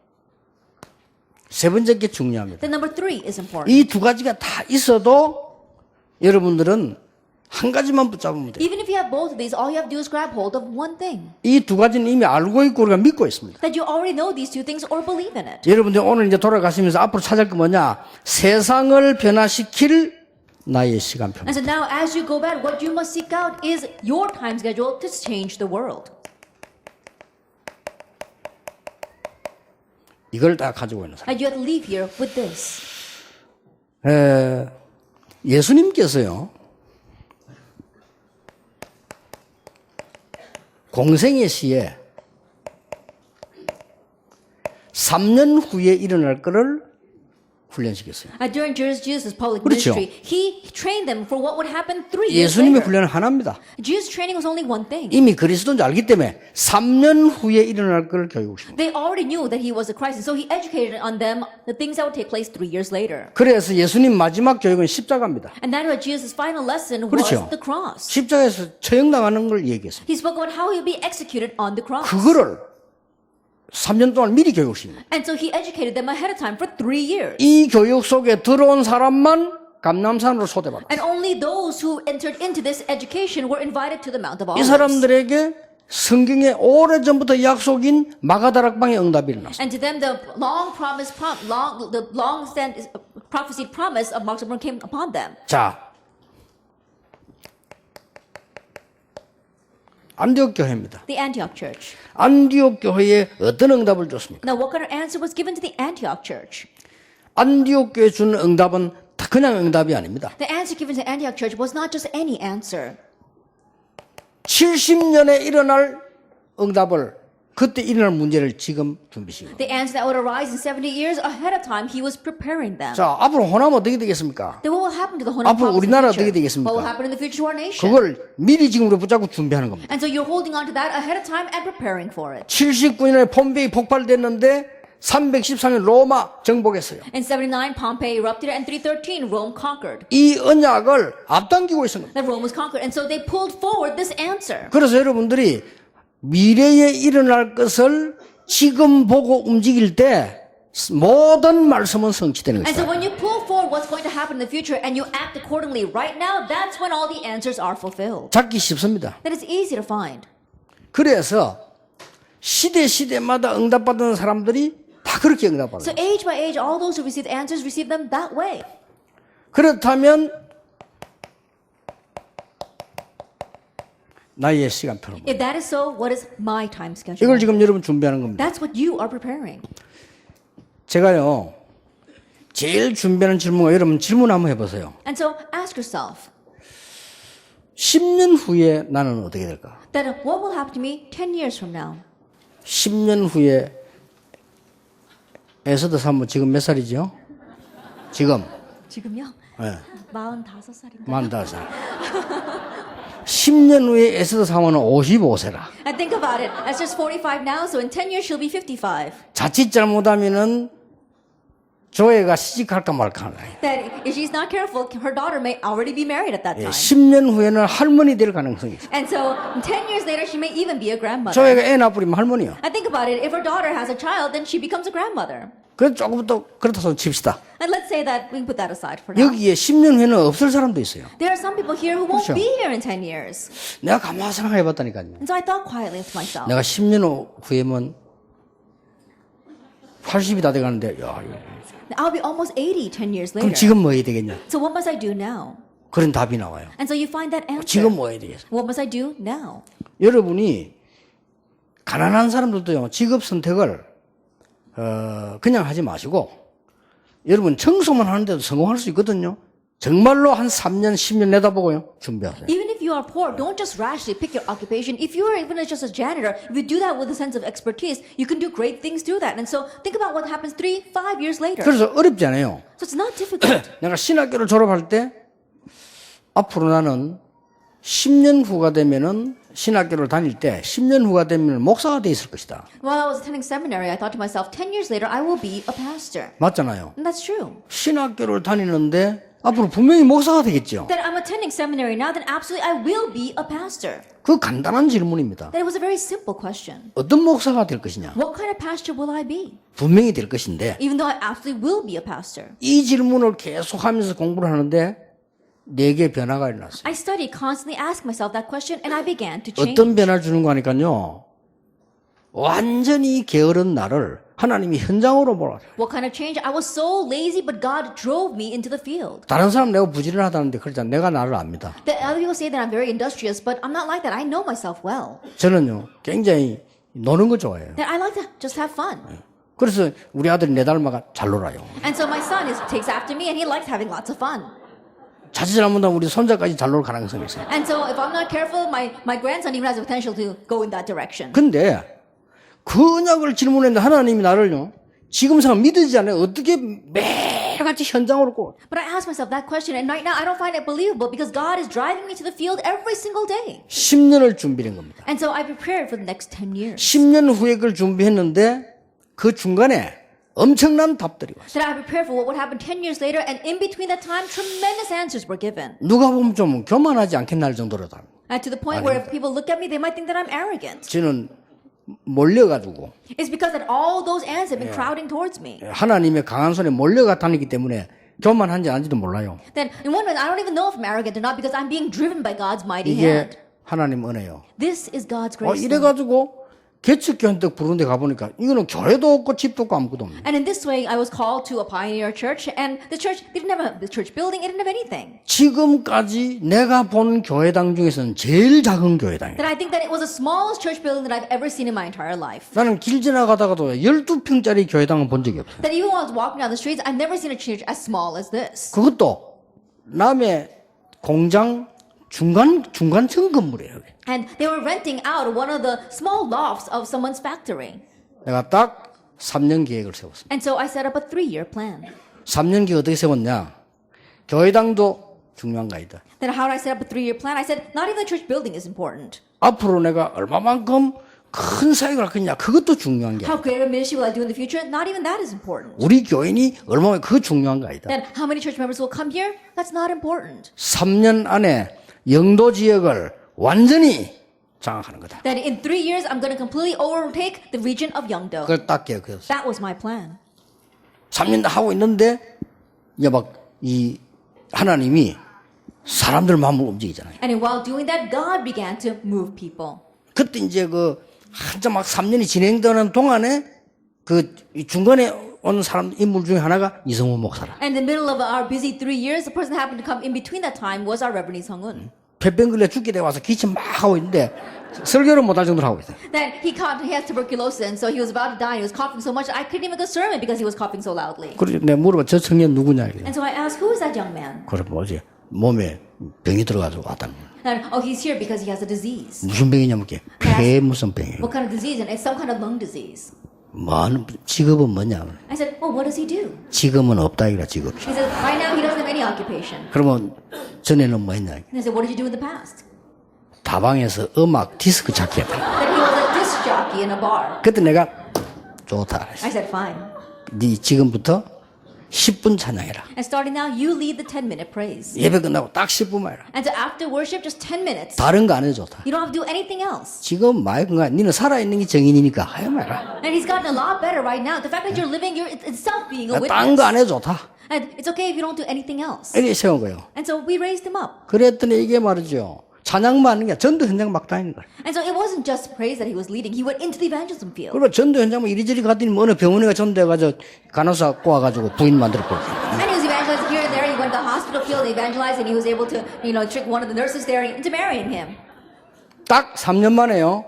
S1: 세 번째 게 중요합니다.
S2: Then number 3 is important.
S1: 이 두 가지가 다 있어도 여러분들은 한 가지만 붙잡으면 돼요.
S2: Even if you have both of these, all you have to do is grab hold of one thing.
S1: 이 두 가지는 이미 알고 있고 우리가 믿고 있습니다.
S2: That you already know these two things or believe in it.
S1: 여러분들 오늘 이제 돌아가시면서 앞으로 찾을 게 뭐냐? 세상을 변화시킬 나의 시간표입니다.
S2: And so now, as you go back, what you must seek out is your time schedule to change the world.
S1: 이걸 다 가지고 있는 사람.
S2: And you have to leave here with this.
S1: 예수님께서요. 공생의 시에 3년 후에 일어날 것을 훈련시켰어요.
S2: During Jesus' public
S1: 그렇죠.
S2: ministry, He trained them for what would happen 3 years
S1: 예수님의
S2: later.
S1: 훈련은 하나입니다.
S2: Jesus' training was only one thing.
S1: 이미 그리스도인 줄 알기 때문에 3년 후에 일어날 것을 교육시킵니다.
S2: They already knew that He was the Christ, and so He educated on them the things that would take place 3 years later.
S1: 그래서 예수님 마지막 교육은 십자가입니다.
S2: And that was Jesus' final lesson was
S1: 그렇죠.
S2: the cross.
S1: 십자가에서 처형당하는 걸 얘기했습니다.
S2: He spoke about how He would be executed on the cross.
S1: 그거를 3년 동안 미리 교육시킵니다.
S2: And so He educated them ahead of time for 3 years.
S1: 이 교육 속에 들어온 사람만 감람산으로 초대받았어요.
S2: And only those who entered into this education were invited to the Mount of
S1: 이
S2: Olives.
S1: 사람들에게 성경에 오래전부터 약속인 마가다락방의 응답이 일어났어요.
S2: And to them, the long promised, prophesied promise of Mark Zuckerberg came upon them.
S1: 자, 안디옥 교회입니다.
S2: The Antioch Church.
S1: 안디옥 교회에 어떤 응답을 줬습니까?
S2: Now, what kind of answer was given to the Antioch Church?
S1: 안디옥 교회 주는 응답은 다 그냥 응답이 아닙니다.
S2: The answer given to the Antioch Church was not just any answer.
S1: 70년에 일어날 응답을 그때 일어날 문제를 지금 준비시고.
S2: The answer that would arise in 70 years ahead of time, he was preparing them.
S1: 자, 앞으로 호남 어떻게 되겠습니까?
S2: Then what will happen to the Honan
S1: 앞으로
S2: prophets in
S1: 우리나라
S2: the
S1: 어떻게
S2: future?
S1: 되겠습니까?
S2: What will happen in the future to our nation?
S1: 그걸 미리 지금으로 붙잡고 준비하는 겁니다.
S2: And so you're holding on to that ahead of time and preparing for it.
S1: 79년에 폼베이 폭발됐는데 313년 로마 정복했어요.
S2: In 79, Pompey erupted, and 313, Rome conquered.
S1: 이 언약을 앞당기고 있는 겁니다.
S2: That Rome was conquered, and so they pulled forward this answer.
S1: 그래서 여러분들이 미래에 일어날 것을 지금 보고 움직일 때 모든 말씀은 성취되는
S2: And so
S1: 것이다.
S2: when you pull forward what's going to happen in the future and you act accordingly right now, that's when all the answers are fulfilled.
S1: 찾기 쉽습니다.
S2: That is easy to find.
S1: 그래서 시대마다 응답받는 사람들이 다 그렇게
S2: So
S1: 응답받아요.
S2: age by age, all those who receive the answers receive them that way.
S1: 그렇다면 나의 시간표는 뭐예요?
S2: If that is so, what is my time schedule?
S1: 이걸 지금 여러분 준비하는 겁니다.
S2: That's what you are preparing.
S1: 제가요 제일 준비하는 질문과 여러분 질문 한번 해보세요.
S2: And so ask yourself,
S1: 10년 후에 나는 어떻게 될까?
S2: that what will happen to me 10 years from now?
S1: 10년 후에 에서도 사모 지금 몇 살이죠? 지금
S2: 지금요?
S1: 네,
S2: 45살인가요?
S1: 45살. 10년 후에 에서도 사모는 55세라.
S2: And think about it. Esther's 45 now, so in 10 years she'll be 55.
S1: 자칫 잘못하면은 조회가 시집갈까 말까 하네.
S2: That if she's not careful, her daughter may already be married at that
S1: 예,
S2: time.
S1: 10년 후에는 할머니 될 가능성이 있어.
S2: And so 10 years later, she may even be a grandmother.
S1: 조회가 애 낳아버리면 할머니야.
S2: And think about it. If her daughter has a child, then she becomes a grandmother.
S1: 그래서 조금 더 그렇다 손 칩시다.
S2: And let's say that we can put that aside for now.
S1: 여기에 10년 후에는 없을 사람도 있어요.
S2: There are some people here who won't
S1: 그렇죠.
S2: be here in 10 years.
S1: 내가 가만히 생각해봤다니까요.
S2: And so I thought quietly to myself,
S1: 내가 10년 후에면 80이 다 돼가는데 야, 이거.
S2: I'll be almost 80 10 years
S1: 그럼
S2: later.
S1: 지금 뭐 해야 되겠냐?
S2: So what must I do now?
S1: 그런 답이 나와요.
S2: And so you find that answer.
S1: 지금 뭐 해야 되겠어?
S2: What must I do now?
S1: 여러분이 가난한 사람들도요 직업 선택을 그냥 하지 마시고 여러분 청소만 하는데도 성공할 수 있거든요. 정말로 한 3년 10년 내다보고요 준비하세요.
S2: Even if you are poor, don't just rashly pick your occupation. If you are even just a janitor, if you do that with a sense of expertise, you can do great things through that. And so think about what happens 3-5 years later.
S1: 그래서 어렵지 않아요.
S2: So it's not difficult.
S1: 내가 신학교를 졸업할 때 앞으로 나는 10년 후가 되면은 신학교를 다닐 때 10년 후가 되면 목사가 돼 있을 것이다.
S2: While I was attending seminary, I thought to myself, 10 years later, I will be a pastor.
S1: 맞잖아요.
S2: And that's true.
S1: 신학교를 다니는데 앞으로 분명히 목사가 되겠죠.
S2: That I'm attending seminary now, then absolutely I will be a pastor.
S1: 그 간단한 질문입니다.
S2: That it was a very simple question.
S1: 어떤 목사가 될 것이냐?
S2: What kind of pastor will I be?
S1: 분명히 될 것인데
S2: Even though I absolutely will be a pastor.
S1: 이 질문을 계속하면서 공부를 하는데 내게 변화가 일어났어요.
S2: I studied, constantly asked myself that question, and I began to change.
S1: 어떤 변화를 주는 거 하니까요. 완전히 게으른 나를 하나님이 현장으로 보라.
S2: What kind of change? I was so lazy, but God drove me into the field.
S1: 다른 사람 내가 부지런하다는데 그렇잖아. 내가 나를 압니다.
S2: The other people say that I'm very industrious, but I'm not like that. I know myself well.
S1: 저는요 굉장히 노는 거 좋아해요.
S2: That I like to just have fun.
S1: 그래서 우리 아들이 내 닮아가 잘 놀아요.
S2: And so my son takes after me, and he likes having lots of fun.
S1: 자칫 잘못하면 우리 손자까지 잘 놀 가능성이 있어요.
S2: And so if I'm not careful, my grandson even has the potential to go in that direction.
S1: 근데 그 언약을 질문했는데 하나님이 나를요 지금 상황 믿어지지 않아요. 어떻게 매일같이 현장으로 꼭
S2: But I ask myself that question, and right now I don't find it believable because God is driving me to the field every single day.
S1: 10년을 준비한 겁니다.
S2: And so I prepared for the next 10 years.
S1: 10년 후에 그걸 준비했는데 그 중간에 엄청난 답들이 왔어요.
S2: That I prepared for what would happen 10 years later, and in between that time, tremendous answers were given.
S1: 누가 보면 좀 교만하지 않겠나 할 정도로 다.
S2: And to the point where if people look at me, they might think that I'm arrogant.
S1: 저는 몰려가지고
S2: It's because that all those ants have been crowding towards me.
S1: 하나님의 강한 손에 몰려가 다니기 때문에 교만한지 아닌지도 몰라요.
S2: Then in one way, I don't even know if I'm arrogant or not because I'm being driven by God's mighty
S1: 이게
S2: hand.
S1: 하나님 은혜요.
S2: This is God's grace.
S1: 이래가지고 개척교회한테 부르는 데 가보니까 이거는 교회도 없고 집도 없고 아무것도 없네.
S2: And in this way, I was called to a pioneer church, and the church didn't have the church building, it didn't have anything.
S1: 지금까지 내가 본 교회당 중에서는 제일 작은 교회당이에요.
S2: That I think that it was the smallest church building that I've ever seen in my entire life.
S1: 나는 길 지나가다가도 12평짜리 교회당은 본 적이 없어요.
S2: That even while I was walking down the streets, I've never seen a church as small as this.
S1: 그것도 남의 공장 중간층 건물이에요.
S2: And they were renting out one of the small lofts of someone's factory.
S1: 내가 딱 3년 계획을 세웠어요.
S2: And so I set up a 3-year plan.
S1: 3년 계획 어떻게 세웠냐? 교회당도 중요한 거 아니다.
S2: Then how did I set up a 3-year plan? I said, not even the church building is important.
S1: 앞으로 내가 얼마만큼 큰 사역을 할 거냐? 그것도 중요한 게 아니다.
S2: How great a ministry will I do in the future? Not even that is important.
S1: 우리 교인이 얼마나 그거 중요한 거 아니다.
S2: Then how many church members will come here? That's not important.
S1: 3년 안에 영도 지역을 완전히 장악하는 거다.
S2: That in 3 years, I'm going to completely overtake the region of Yeongdo.
S1: 그걸 딱 계획했어.
S2: That was my plan.
S1: 3년 다 하고 있는데 이제 막 이 하나님이 사람들 마음을 움직이잖아요.
S2: And while doing that, God began to move people.
S1: 그때 이제 그 한참 막 3년이 진행되는 동안에 그 중간에 온 사람 인물 중에 하나가 이성호 목사라.
S2: And in the middle of our busy 3 years, the person that happened to come in between that time was our Reverend Lee Sung-un.
S1: 폐병 걸려 죽게 돼 와서 기침 막 하고 있는데 설교를 못할 정도로 하고 있어요.
S2: Then he has tuberculosis, and so he was about to die. And he was coughing so much I couldn't even go sermon because he was coughing so loudly.
S1: 그래서 내가 물어봐 저 청년 누구냐 이래.
S2: And so I asked, who is that young man?
S1: 그래 뭐지 몸에 병이 들어가지고 왔다는 거야.
S2: And he's here because he has a disease.
S1: 무슨 병이냐면 이게 폐 무슨 병이에요.
S2: What kind of disease? And it's some kind of lung disease.
S1: 뭐하는 직업은 뭐냐?
S2: I said, well, what does he do?
S1: 직업은 없다 이라 직업.
S2: He said, right now he doesn't have any occupation.
S1: 그러면 전에는 뭐 했냐?
S2: And I said, what did you do in the past?
S1: 다방에서 음악 디스크 잡기 했다.
S2: That he was a disc jockey in a bar.
S1: 그때 내가 좋다.
S2: I said, fine.
S1: 네 지금부터 10분 찬양해라.
S2: And starting now, you lead the 10-minute praise.
S1: 예배 끝나고 딱 10분만 해라.
S2: And so after worship, just 10 minutes.
S1: 다른 거 안 해도 좋다.
S2: You don't have to do anything else.
S1: 지금 마이크가 니는 살아있는 게 정인이니까 하여 말라.
S2: And he's gotten a lot better right now. The fact that you're living, you're itself being a
S1: 딴 거 안
S2: witness.
S1: 해도 좋다.
S2: And it's okay if you don't do anything else.
S1: 이렇게 세운 거예요.
S2: And so we raised him up.
S1: 그랬더니 이게 말이죠. 찬양만 하는 게 전도 현장 막 다니는 거예요.
S2: And so it wasn't just praise that he was leading. He went into the evangelism field.
S1: 그리고 전도 현장 뭐 이리저리 갔더니 뭐 어느 병원에 전도해가지고 간호사 꼬아가지고 부인 만들었고.
S2: And he was evangelizing here and there. He went to the hospital field, evangelized, and he was able to, trick one of the nurses there into marrying him.
S1: 딱 3년 만에요.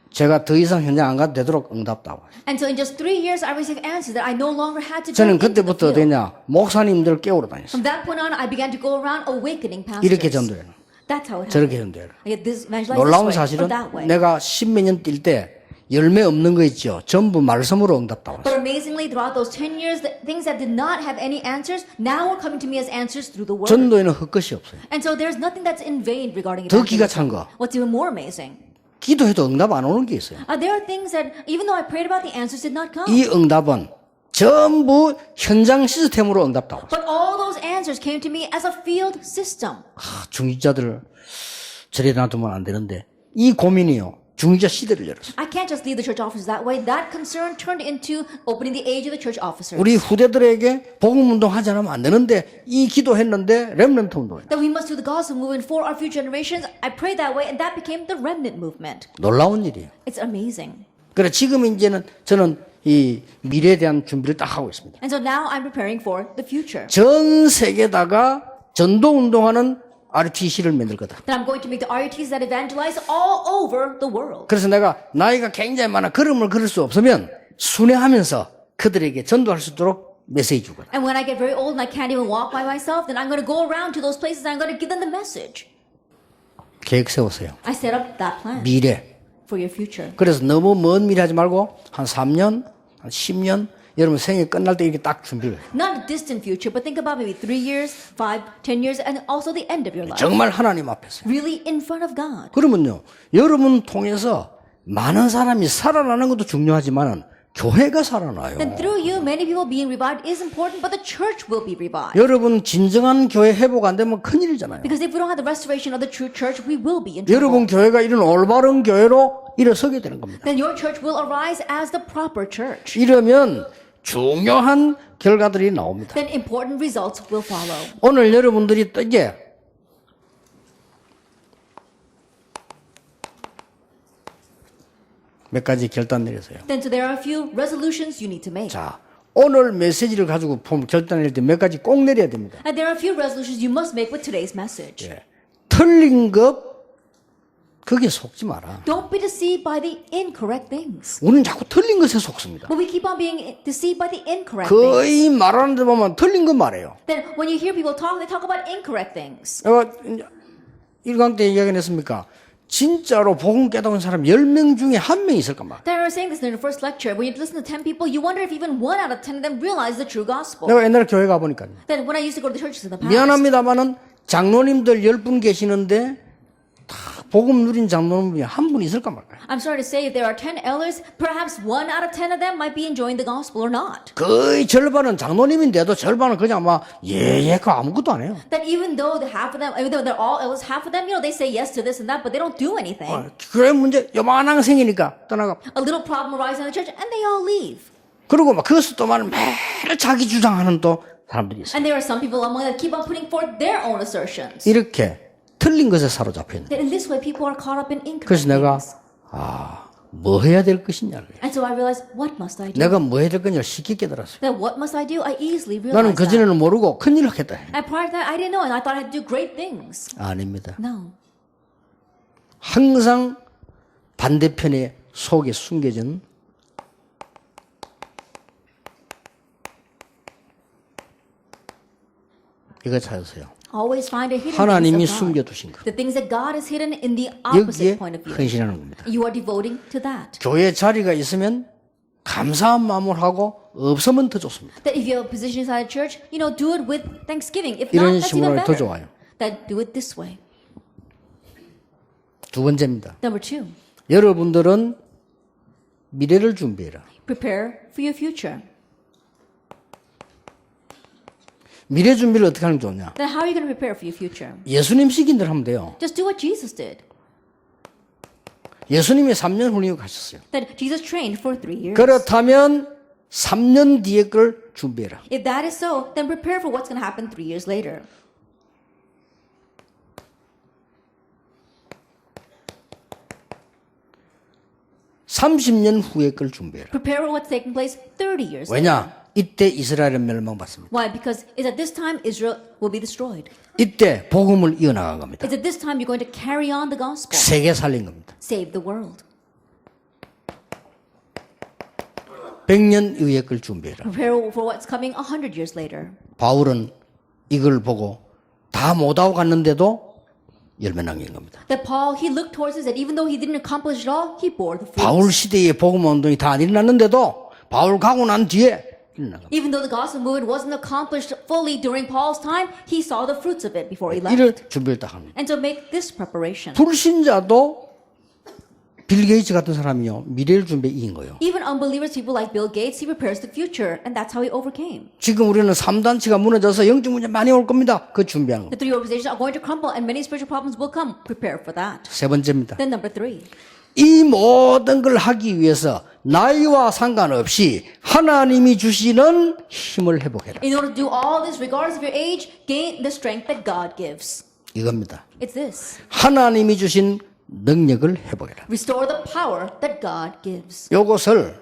S1: 제가 더 이상 현장 안 가도 되도록 응답다고.
S2: And so in just 3 years, I received answers that I no longer had to go
S1: 저는
S2: into the
S1: 그때부터
S2: field.
S1: 어디냐 목사님들 깨우러 다녔어요.
S2: From that point on, I began to go around awakening pastors.
S1: 이렇게 전도해요.
S2: That's how it happened.
S1: 저렇게 전도해요.
S2: I get this evangelized
S1: 놀라운
S2: this way,
S1: 사실은
S2: or that way.
S1: 내가 10몇 년 뛸 때 열매 없는 거 있죠. 전부 말씀으로 응답다고.
S2: But amazingly, throughout those 10 years, the things that did not have any answers now are coming to me as answers through the word.
S1: 전도에는 헛것이 없어요.
S2: And so there's nothing that's in vain regarding
S1: 더 기가 찬
S2: evangelism.
S1: 거.
S2: What's even more amazing?
S1: 기도해도 응답 안 오는 게 있어요.
S2: There are things that, even though I prayed about, the answers did not come.
S1: 이 응답은 전부 현장 시스템으로 응답다고.
S2: But all those answers came to me as a field system.
S1: 중직자들을 저래 놔두면 안 되는데 이 고민이요. 중직자 시대를 열었어요.
S2: I can't just leave the church officers that way. That concern turned into opening the age of the church officers.
S1: 우리 후대들에게 복음 운동 하지 않으면 안 되는데 이 기도했는데 렘넌트 운동이에요.
S2: That we must do the gospel movement for our future generations. I prayed that way, and that became the remnant movement.
S1: 놀라운 일이에요.
S2: It's amazing.
S1: 그래 지금 이제는 저는 이 미래에 대한 준비를 딱 하고 있습니다.
S2: And so now I'm preparing for the future.
S1: 전 세계다가 전도 운동하는 RTC를 만들 거다.
S2: That I'm going to make the RUTs that evangelize all over the world.
S1: 그래서 내가 나이가 굉장히 많아 걸음을 걸을 수 없으면 순회하면서 그들에게 전도할 수 있도록 메시지 주거든.
S2: And when I get very old and I can't even walk by myself, then I'm going to go around to those places and I'm going to give them the message.
S1: 계획 세우세요.
S2: I set up that plan
S1: 미래.
S2: for your future.
S1: 그래서 너무 먼 미래 하지 말고 한 3년, 한 10년 여러분 생애 끝날 때 이렇게 딱 준비를 해요.
S2: Not a distant future, but think about maybe 3 years, 5, 10 years, and also the end of your life.
S1: 정말 하나님 앞에서.
S2: Really in front of God.
S1: 그러면요. 여러분 통해서 많은 사람이 살아나는 것도 중요하지만은 교회가 살아나요.
S2: Then through you, many people being revived is important, but the church will be revived.
S1: 여러분 진정한 교회 회복 안 되면 큰일이잖아요.
S2: Because if we don't have the restoration of the true church, we will be in trouble.
S1: 여러분 교회가 이런 올바른 교회로 일어서게 되는 겁니다.
S2: Then your church will arise as the proper church.
S1: 이러면 중요한 결과들이 나옵니다.
S2: Then important results will follow.
S1: 오늘 여러분들이 또 이제 몇 가지 결단 내렸어요.
S2: Then so there are a few resolutions you need to make.
S1: 자, 오늘 메시지를 가지고 결단 내릴 때 몇 가지 꼭 내려야 됩니다.
S2: And there are a few resolutions you must make with today's message.
S1: 예. 틀린 것 거기에 속지 마라.
S2: Don't be deceived by the incorrect things.
S1: 우리는 자꾸 틀린 것에 속습니다.
S2: But we keep on being deceived by the incorrect things.
S1: 거의 말하는 데 보면 틀린 것 말해요.
S2: Then when you hear people talk, they talk about incorrect things.
S1: 내가 1강 때 이야기 했습니까? 진짜로 복음 깨달은 사람 10명 중에 1명 있을까 봐.
S2: Then I was saying this in the first lecture. When you listen to 10 people, you wonder if even 1 out of 10 of them realize the true gospel.
S1: 내가 옛날에 교회 가보니까
S2: Then when I used to go to the churches in the past,
S1: 미안합니다만은 장로님들 10분 계시는데 다 복음 누린 장로님이 한 분 있을까 말까.
S2: I'm sorry to say if there are 10 elders, perhaps 1 out of 10 of them might be enjoying the gospel or not.
S1: 거의 절반은 장로님인데도 절반은 그냥 막 그 아무것도 안 해요.
S2: That even though the half of them, even though they're all elders, half of them, they say yes to this and that, but they don't do anything.
S1: 그래 문제 요만한 거 생기니까 떠나가.
S2: A little problem arises in the church and they all leave.
S1: 그리고 막 그것을 또 말 매일 자기 주장하는 또 사람들이 있어요.
S2: And there are some people among them that keep on putting forth their own assertions.
S1: 이렇게 틀린 것에 사로잡혀 있는.
S2: That in this way people are caught up in incorrect
S1: 그래서 내가
S2: things.
S1: 뭐 해야 될 것이냐.
S2: And so I realized, what must I do?
S1: 내가 뭐 해야 될 거냐를 쉽게 깨달았어요.
S2: Then what must I do? I easily
S1: 나는
S2: realized that.
S1: 그전에는 모르고 큰일 났겠다.
S2: And prior to that, I didn't know, and I thought I had to do great things.
S1: 아닙니다.
S2: No.
S1: 항상 반대편의 속에 숨겨진 이거 찾으세요.
S2: Always find a hidden
S1: 하나님이
S2: things of God.
S1: 숨겨두신 것.
S2: The things that God has hidden in the
S1: 여기에
S2: opposite point of view.
S1: 헌신하는 겁니다.
S2: You are devoting to that.
S1: 교회 자리가 있으면 감사한 마음을 하고 없으면 더 좋습니다.
S2: That if you have a position inside a church, do it with thanksgiving. If
S1: 이런
S2: not, that's even
S1: 식으로 더
S2: better.
S1: 좋아요.
S2: That do it this way.
S1: 두 번째입니다.
S2: Number 2,
S1: 여러분들은 미래를 준비해라.
S2: prepare for your future.
S1: 미래 준비를 어떻게 하는 게 좋냐?
S2: Then how are you going to prepare for your future?
S1: 예수님 시킨 대로 하면 돼요.
S2: Just do what Jesus did.
S1: 예수님이 3년 훈련을 가셨어요.
S2: That Jesus trained for 3 years.
S1: 그렇다면 3년 뒤에 걸 준비해라.
S2: If that is so, then prepare for what's going to happen 3 years later.
S1: (30년) 후에 걸 준비해라.
S2: Prepare for what's taking place 30 years later.
S1: 왜냐? 이때 이스라엘은 멸망받습니다.
S2: Why? Because it's at this time Israel will be destroyed.
S1: 이때 복음을 이어나간 겁니다.
S2: It's at this time you're going to carry on the gospel.
S1: 세계 살린 겁니다.
S2: Save the world.
S1: 100년 이후에 걸 준비해라.
S2: Prepare for what's coming 100 years later.
S1: 바울은 이걸 보고 다 못하고 갔는데도 열매 남긴 겁니다.
S2: That Paul, he looked towards this, that even though he didn't accomplish it all, he bore the
S1: 바울
S2: fruits.
S1: 시대의 복음 운동이 다 안 일어났는데도 바울 가고 난 뒤에 일어난 겁니다.
S2: Even though the gospel movement wasn't accomplished fully during Paul's time, he saw the fruits of it before he
S1: 이를
S2: left.
S1: 준비를 딱 합니다.
S2: And so make this preparation.
S1: 불신자도 빌 게이츠 같은 사람이요 미래를 준비해 이긴 거예요.
S2: Even unbelievers, people like Bill Gates, he prepares the future, and that's how he overcame.
S1: 지금 우리는 3단체가 무너져서 영적 문제 많이 올 겁니다. 그 준비하는 거.
S2: The 3 organizations are going to crumble, and many spiritual problems will come. Prepare for that.
S1: 세 번째입니다.
S2: Then number 3,
S1: 이 모든 걸 하기 위해서 나이와 상관없이 하나님이 주시는 힘을 회복해라.
S2: in order to do all this, regardless of your age, gain the strength that God gives.
S1: 이겁니다.
S2: It's this.
S1: 하나님이 주신 능력을 회복해라.
S2: Restore the power that God gives.
S1: 요것을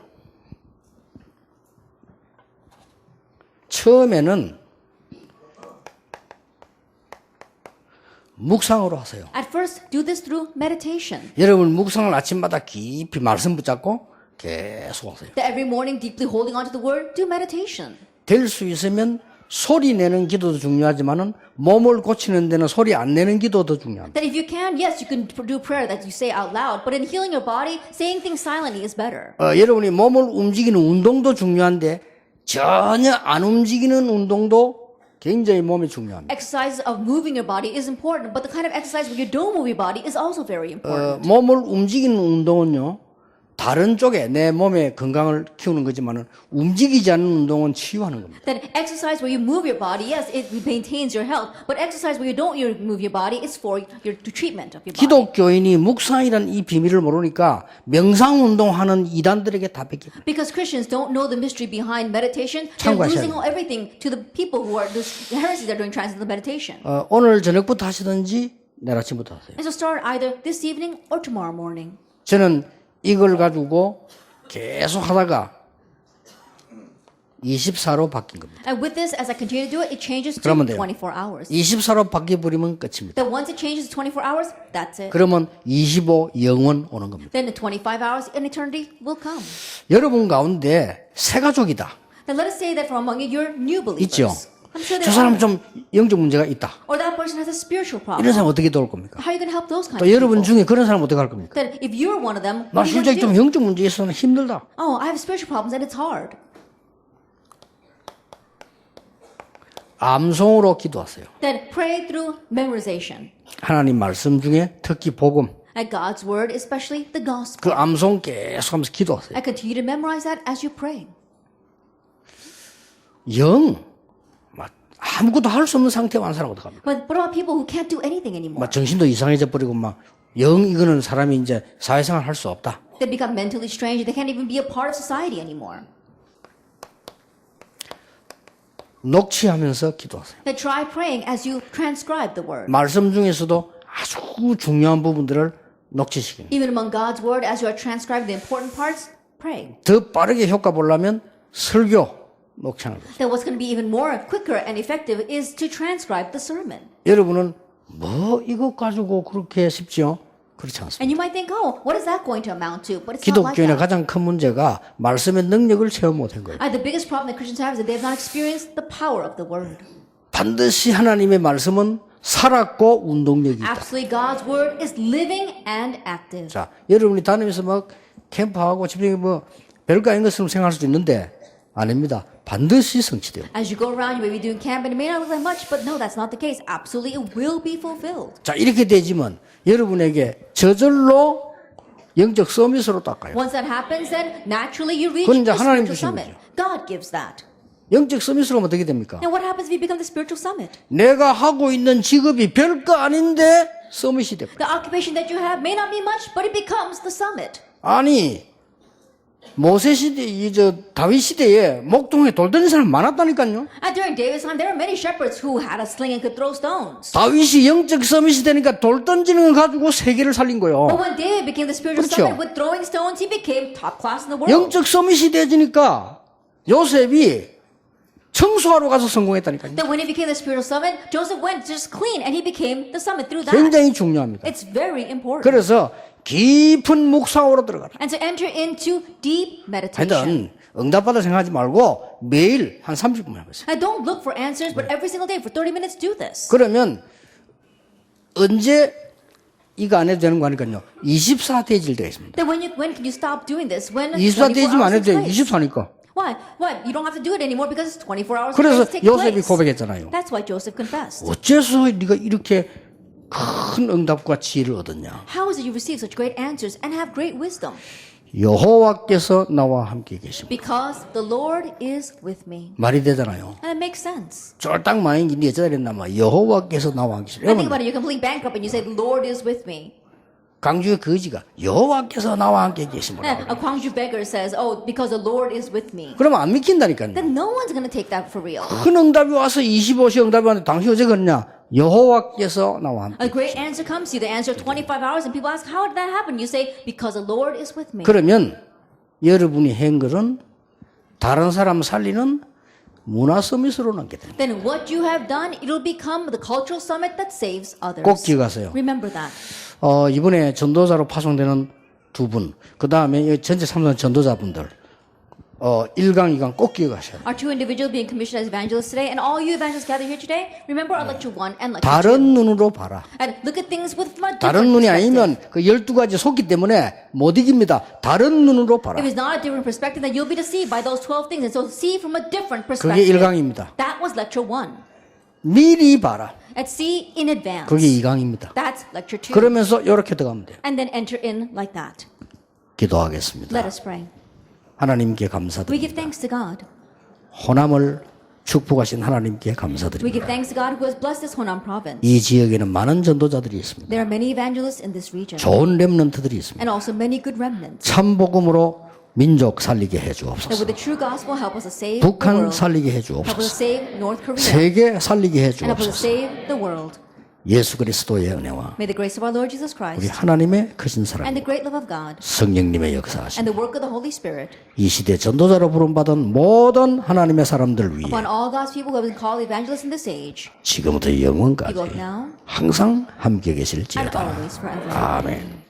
S1: 처음에는 묵상으로 하세요.
S2: At first, do this through meditation.
S1: 여러분 묵상을 아침마다 깊이 말씀 붙잡고 계속 하세요.
S2: That every morning, deeply holding on to the word, do meditation.
S1: 될 수 있으면 소리 내는 기도도 중요하지만은 몸을 고치는 데는 소리 안 내는 기도도 중요합니다.
S2: That if you can, yes, you can do prayer that you say out loud, but in healing your body, saying things silently is better.
S1: 여러분이 몸을 움직이는 운동도 중요한데 전혀 안 움직이는 운동도 굉장히 몸에 중요합니다.
S2: Exercises of moving your body is important, but the kind of exercise where you don't move your body is also very important.
S1: 몸을 움직이는 운동은요 다른 쪽에 내 몸의 건강을 키우는 거지만은 움직이지 않는 운동은 치유하는 겁니다.
S2: That exercise where you move your body, yes, it maintains your health, but exercise where you don't move your body is for your treatment of your body.
S1: 기독교인이 묵상이라는 이 비밀을 모르니까 명상 운동하는 이단들에게 다 뺏깁니다.
S2: Because Christians don't know the mystery behind meditation, they're
S1: 참고하셔야
S2: losing everything to the people who are the heresies that are doing transcendental meditation.
S1: 오늘 저녁부터 하시든지 내일 아침부터 하세요.
S2: And so start either this evening or tomorrow morning.
S1: 저는 이걸 가지고 계속 하다가 24로 바뀐 겁니다.
S2: And with this, as I continue to do it, it changes to
S1: 그러면 돼요.
S2: 24 hours.
S1: 24로 바뀌어버리면 끝입니다.
S2: Then once it changes to 24 hours, that's it.
S1: 그러면 25 영원 오는 겁니다.
S2: Then the 25 hours in eternity will come.
S1: 여러분 가운데 새 가족이다.
S2: Then let us say that from among you, you're new believers.
S1: 있죠?
S2: I'm sure
S1: 저
S2: there
S1: 사람
S2: are.
S1: 좀 영적 문제가 있다.
S2: Or that person has a spiritual
S1: 이런
S2: problem.
S1: 사람 어떻게 도울 겁니까?
S2: How are you going to help those kinds
S1: 또
S2: of
S1: 여러분
S2: people?
S1: 중에 그런 사람 어떻게 할 겁니까?
S2: Then if you're one of them,
S1: 나
S2: what are you
S1: 실제
S2: going
S1: 좀
S2: to do?
S1: 영적 문제 있어서 힘들다.
S2: Oh, I have spiritual problems and it's hard.
S1: 암송으로 기도하세요.
S2: Then pray through memorization.
S1: 하나님 말씀 중에 특히 복음.
S2: And God's word, especially the gospel.
S1: 그 암송 계속하면서 기도하세요.
S2: And continue to memorize that as you pray.
S1: 막 아무것도 할 수 없는 상태에 완 사람 어떡합니까?
S2: But what about people who can't do anything anymore?
S1: 막 정신도 이상해져 버리고 막 이거는 사람이 이제 사회생활 할 수 없다.
S2: They become mentally strange. They can't even be a part of society anymore.
S1: 녹취하면서 기도하세요.
S2: Then try praying as you transcribe the word.
S1: 말씀 중에서도 아주 중요한 부분들을 녹취시키는.
S2: Even among God's word, as you are transcribing the important parts, pray.
S1: 더 빠르게 효과 보려면 설교 녹취하는 거죠.
S2: Then what's going to be even more quicker and effective is to transcribe the sermon.
S1: 여러분은 뭐 이것 가지고 그렇게 쉽지요? 그렇지 않습니다.
S2: And you might think, oh, what is that going to amount to? But it's not like
S1: 기독교인의
S2: that.
S1: 가장 큰 문제가 말씀의 능력을 체험 못한 거예요.
S2: The biggest problem that Christians have is that they have not experienced the power of the word.
S1: 반드시 하나님의 말씀은 살았고 운동력이 있다.
S2: Absolutely, God's word is living and active.
S1: 자, 여러분이 다니면서 막 캠프하고 집중이 뭐 별거 아닌 것처럼 생각할 수도 있는데 아닙니다. 반드시 성취돼요.
S2: As you go around, you may be doing camp and it may not look like much, but no, that's not the case. Absolutely, it will be fulfilled.
S1: 자, 이렇게 되지만 여러분에게 저절로 영적 서밋으로 닦아요.
S2: Once that happens, then naturally you reach
S1: 그건 이제
S2: the
S1: 하나님
S2: spiritual
S1: 주신
S2: summit. God gives that.
S1: 영적 서밋으로 하면 어떻게 됩니까?
S2: Now, what happens if you become the spiritual summit?
S1: 내가 하고 있는 직업이 별거 아닌데 서밋이 됩니다.
S2: The occupation that you have may not be much, but it becomes the summit.
S1: 아니 모세 시대, 다윗 시대에 목동에 돌 던진 사람 많았다니까요.
S2: And during David's time, there were many shepherds who had a sling and could throw stones.
S1: 다윗이 영적 서밋이 되니까 돌 던지는 걸 가지고 세계를 살린
S2: But
S1: 거예요.
S2: when David became the spiritual
S1: 그렇죠.
S2: summit with throwing stones, he became top class in the world.
S1: 영적 서밋이 되지니까 요셉이 청소하러 가서 성공했다니까요.
S2: Then when he became the spiritual summit, Joseph went just clean and he became the summit through that.
S1: 굉장히 중요합니다.
S2: It's very important.
S1: 그래서 깊은 묵상으로 들어가라.
S2: And to enter into deep meditation.
S1: 하여튼 응답받을 생각하지 말고 매일 한 30분 해보세요.
S2: I don't look for answers, but every single day for 30 minutes do this.
S1: 그러면 언제 이거 안 해도 되는 거 아니까요. 24대질 되어 있습니다.
S2: Then when can you stop doing this? When
S1: 24대지면
S2: 24
S1: 안 해도
S2: hours
S1: 돼요.
S2: takes place.
S1: 24니까.
S2: Why? Why? You don't have to do it anymore because it's 24 hours
S1: 그래서
S2: take
S1: 요셉이
S2: place.
S1: 고백했잖아요.
S2: That's why Joseph confessed.
S1: 어째서 네가 이렇게 큰 응답과 지혜를 얻었냐.
S2: How is it you receive such great answers and have great wisdom?
S1: 여호와께서 나와 함께 계십니다.
S2: Because the Lord is with me.
S1: 말이 되잖아요.
S2: And it makes sense.
S1: 쫄딱 망인 게 어쩌다 그랬나마 여호와께서 나와 함께 계십니다.
S2: I think
S1: 여러분
S2: about it, you're completely bankrupt and you say, the Lord is with me.
S1: 강주의 거지가 여호와께서 나와 함께 계십니다.
S2: And a Gwangju beggar says, oh, because the Lord is with me.
S1: 그러면 안 믿긴다니까요.
S2: Then no one's going to take that for real.
S1: 큰 응답이 와서 25시 응답이 왔는데 당신 어제 그랬냐? 여호와께서 나와 함께.
S2: A great answer comes to you. The answer 25 hours and people ask, how did that happen? You say, because the Lord is with me.
S1: 그러면 여러분이 한 것은 다른 사람 살리는 문화 서밋으로 남게 됩니다.
S2: Then what you have done, it'll become the cultural summit that saves others.
S1: 꼭 기억하세요.
S2: Remember that.
S1: 이번에 전도자로 파송되는 두 분, 그 다음에 전체 참석한 전도자분들, 1강, 2강 꼭 기억하셔야 돼요.
S2: Our two individuals being commissioned as evangelists today, and all you evangelists gathered here today, remember our lecture 1 and lecture 2.
S1: 다른 눈으로 봐라.
S2: And look at things with a different
S1: 다른 눈이
S2: perspective.
S1: 아니면 그 12가지 속기 때문에 못 이깁니다. 다른 눈으로 봐라.
S2: If it's not a different perspective, then you'll be deceived by those 12 things. And so see from a different
S1: 그게
S2: perspective.
S1: 1강입니다.
S2: That was lecture 1.
S1: 미리 봐라.
S2: And see in advance.
S1: 그게 2강입니다.
S2: That's lecture 2.
S1: 그러면서 이렇게 들어가면 돼요.
S2: And then enter in like that.
S1: 기도하겠습니다.
S2: Let us pray.
S1: 하나님께
S2: We
S1: 감사드립니다.
S2: give thanks to God.
S1: 호남을 축복하신 하나님께
S2: We
S1: 감사드립니다.
S2: give thanks to God who has blessed this Honan province.
S1: 이 지역에는 많은 전도자들이 있습니다.
S2: There are many evangelists in this region.
S1: 좋은 렘넌트들이 있습니다.
S2: And also many good remnants.
S1: 참복음으로 민족 살리게 해
S2: That with
S1: 주옵소서.
S2: the true gospel help us to save the
S1: 북한
S2: world.
S1: 살리게 해
S2: Help us to
S1: 주옵소서.
S2: save North Korea.
S1: 세계 살리게 해
S2: And help us to
S1: 주옵소서.
S2: save the world.
S1: 예수 그리스도의 은혜와
S2: May the grace of our Lord Jesus
S1: 우리
S2: Christ
S1: 하나님의 크신 사랑,
S2: and the great love of God
S1: 성령님의 역사하심,
S2: and the work of the Holy Spirit
S1: 이 시대 전도자로 부름받은 모든 하나님의 사람들 위해
S2: upon all God's people who have been called evangelists in this age,
S1: 지금부터
S2: be
S1: 영원까지
S2: both now
S1: 항상 함께
S2: and
S1: 계실지어다.
S2: always forever.
S1: 아멘.